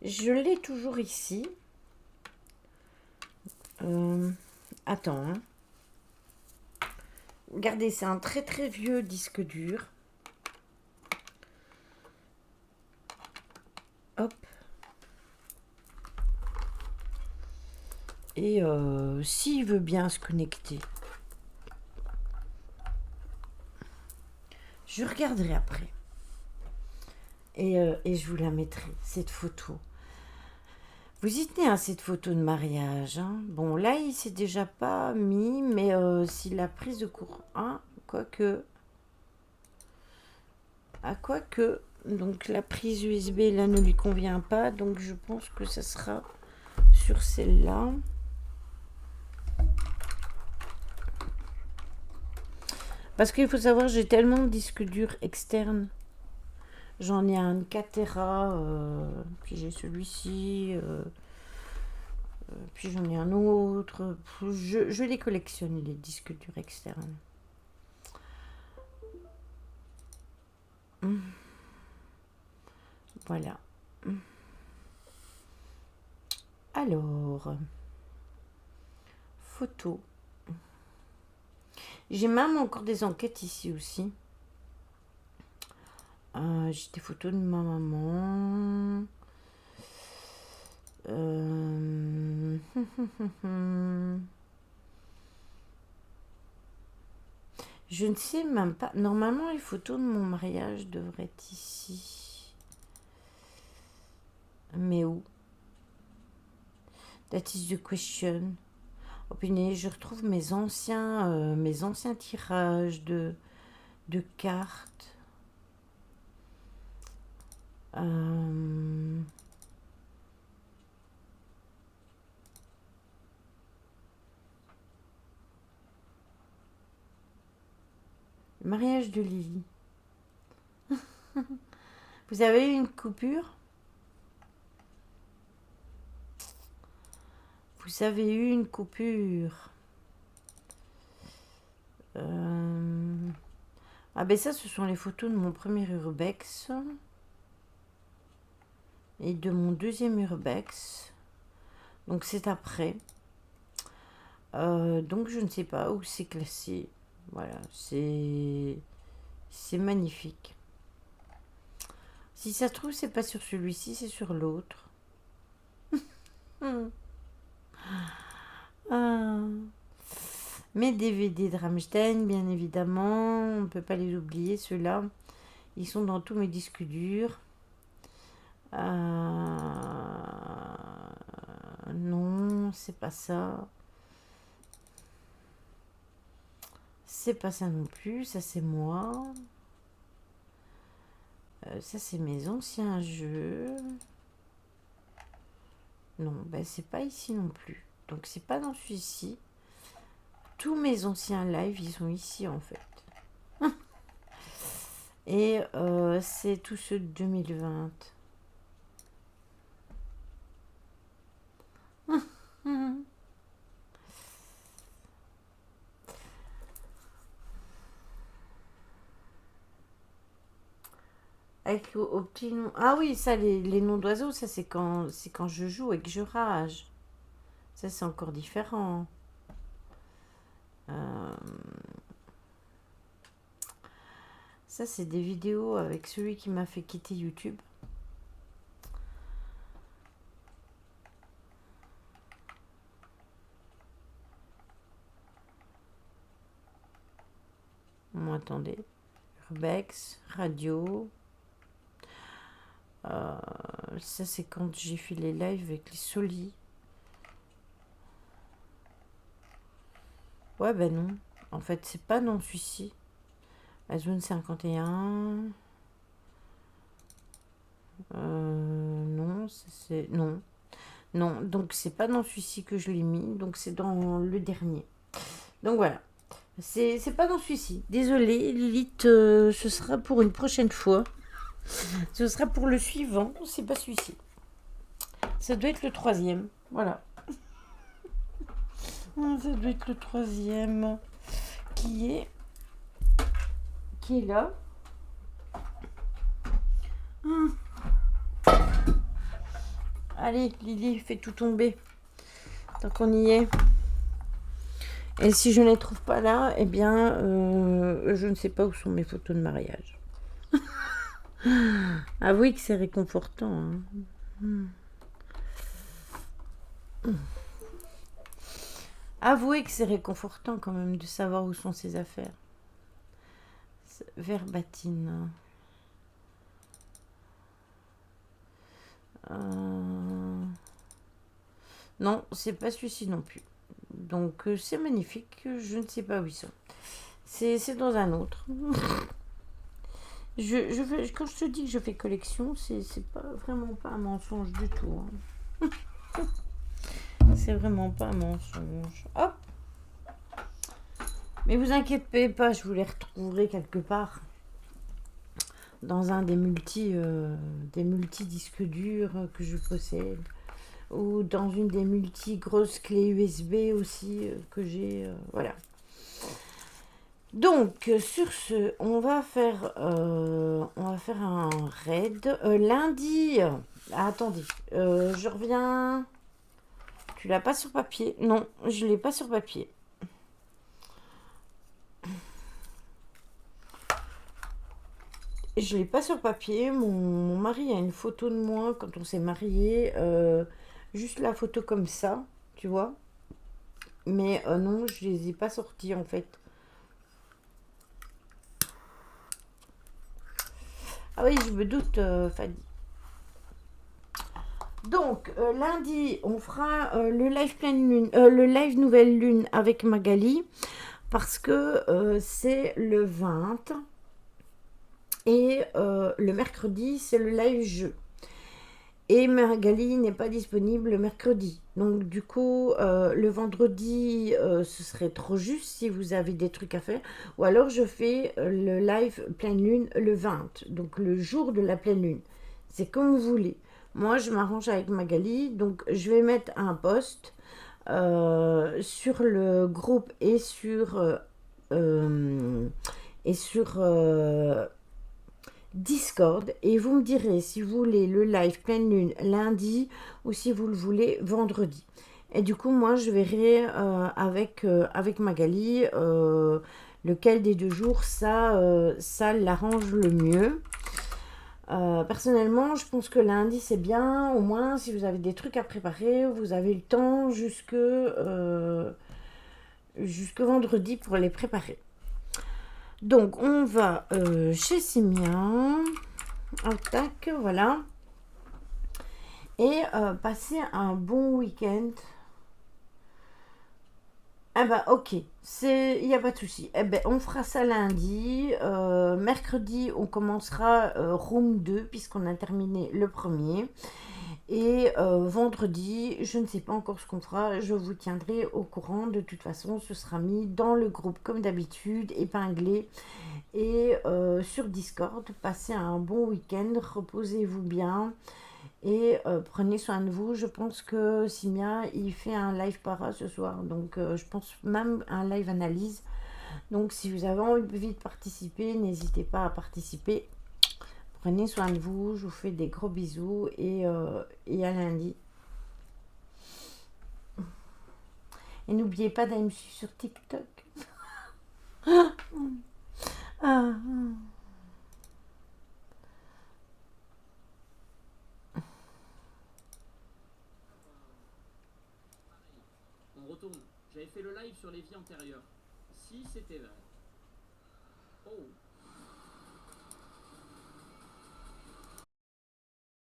je l'ai toujours ici. Attends. Hein. Regardez, c'est un très très vieux disque dur. Hop. Et s'il veut bien se connecter, je regarderai après. Et je vous la mettrai, cette photo. Vous y tenez à cette photo de mariage. Hein. Bon, là, il s'est déjà pas mis, mais si la prise de courant... Hein, quoique... Ah, quoique... Donc, la prise USB, là, ne lui convient pas. Donc, je pense que ça sera sur celle-là. Parce qu'il faut savoir, j'ai tellement de disques durs externes. J'en ai un 4 Tera, puis j'ai celui-ci, puis j'en ai un autre. Je les collectionne, les disques durs externes. Voilà. Alors, photo. J'ai même encore des enquêtes ici aussi. J'ai des photos de ma maman. Je ne sais même pas. Normalement, les photos de mon mariage devraient être ici. Mais où? That is the question. Oh punaise, je retrouve mes anciens tirages de cartes. Mariage de Lily. Vous avez eu une coupure? Vous avez eu une coupure. Ah ben ça, ce sont les photos de mon premier urbex. Et de mon deuxième urbex. Donc c'est après. Donc je ne sais pas où c'est classé. Voilà, c'est magnifique. Si ça se trouve, c'est pas sur celui-ci, c'est sur l'autre. Ah. Mes DVD de Rammstein, bien évidemment, on ne peut pas les oublier, ceux-là. Ils sont dans tous mes disques durs. Non, c'est pas ça. C'est pas ça non plus, ça c'est moi. Ça c'est mes anciens jeux. Non, ben c'est pas ici non plus. Donc c'est pas dans celui-ci. Tous mes anciens lives, ils sont ici en fait. Et c'est tous ceux de 2020. Avec au petit nom. Ah oui, ça, les noms d'oiseaux, ça c'est quand je joue et que je rage. Ça c'est encore différent. Ça c'est des vidéos avec celui qui m'a fait quitter YouTube. Bon, attendez. Urbex, radio. Ça c'est quand j'ai fait les lives avec les solis. Ouais, ben non. En fait, c'est pas dans celui-ci. La zone 51. Non, c'est. Non. Non, donc c'est pas dans celui-ci que je l'ai mis. Donc c'est dans le dernier. Donc voilà. C'est pas dans celui-ci. Désolée, Lilith, ce sera pour une prochaine fois. Ce sera pour le suivant. C'est pas celui-ci. Ça doit être le troisième. Voilà. Ça doit être le troisième qui est là. Allez, Lily, fais tout tomber. Tant qu'on y est. Et si je ne les trouve pas là, eh bien, je ne sais pas où sont mes photos de mariage. Avouez que c'est réconfortant. Hein. Avouez que c'est réconfortant quand même de savoir où sont ses affaires. Verbatine. Non, c'est pas celui-ci non plus. Donc c'est magnifique, je ne sais pas où ils sont. C'est dans un autre. Quand je te dis que je fais collection, c'est pas vraiment pas un mensonge du tout. Hein. C'est vraiment pas un mensonge. Hop. Mais vous inquiétez pas, je vous les retrouverai quelque part dans un des multi disques durs que je possède, ou dans une des multi grosses clés USB aussi que j'ai. Voilà. Donc sur ce, on va faire un raid lundi. Attendez, je reviens. Tu l'as pas sur papier? Non, je l'ai pas sur papier. Je l'ai pas sur papier. Mon mari a une photo de moi quand on s'est mariés. Juste la photo comme ça, tu vois. Mais non, je les ai pas sortis en fait. Ah oui, je me doute, Fanny. Donc, lundi, on fera le live pleine lune, le live nouvelle lune avec Magali. Parce que c'est le 20. Et le mercredi, c'est le live jeu. Et Magali n'est pas disponible le mercredi. Donc du coup, le vendredi, ce serait trop juste si vous avez des trucs à faire. Ou alors je fais le live pleine lune le 20. Donc le jour de la pleine lune. C'est comme vous voulez. Moi, je m'arrange avec Magali. Donc je vais mettre un post sur le groupe et sur Discord et vous me direz si vous voulez le live pleine lune lundi ou si vous le voulez vendredi. Et du coup, moi, je verrai avec Magali lequel des 2 jours ça l'arrange le mieux. Personnellement, je pense que lundi c'est bien, au moins si vous avez des trucs à préparer, vous avez le temps jusque vendredi pour les préparer. Donc on va chez Simien, tac, voilà, et passer un bon week-end. Ah bah ok, il n'y a pas de souci. Eh ben, on fera ça lundi. Mercredi, on commencera Room 2 puisqu'on a terminé le premier. Et vendredi, je ne sais pas encore ce qu'on fera. Je vous tiendrai au courant. De toute façon, ce sera mis dans le groupe comme d'habitude, épinglé. Et sur Discord, passez un bon week-end. Reposez-vous bien. Et prenez soin de vous. Je pense que Simia, il fait un live para ce soir. Donc, je pense même un live analyse. Donc, si vous avez envie de participer, n'hésitez pas à participer. Prenez soin de vous. Je vous fais des gros bisous. Et à lundi. Et n'oubliez pas d'aller me suivre sur TikTok. Ah. On retourne. J'avais fait le live sur les vies antérieures. Si c'était vrai.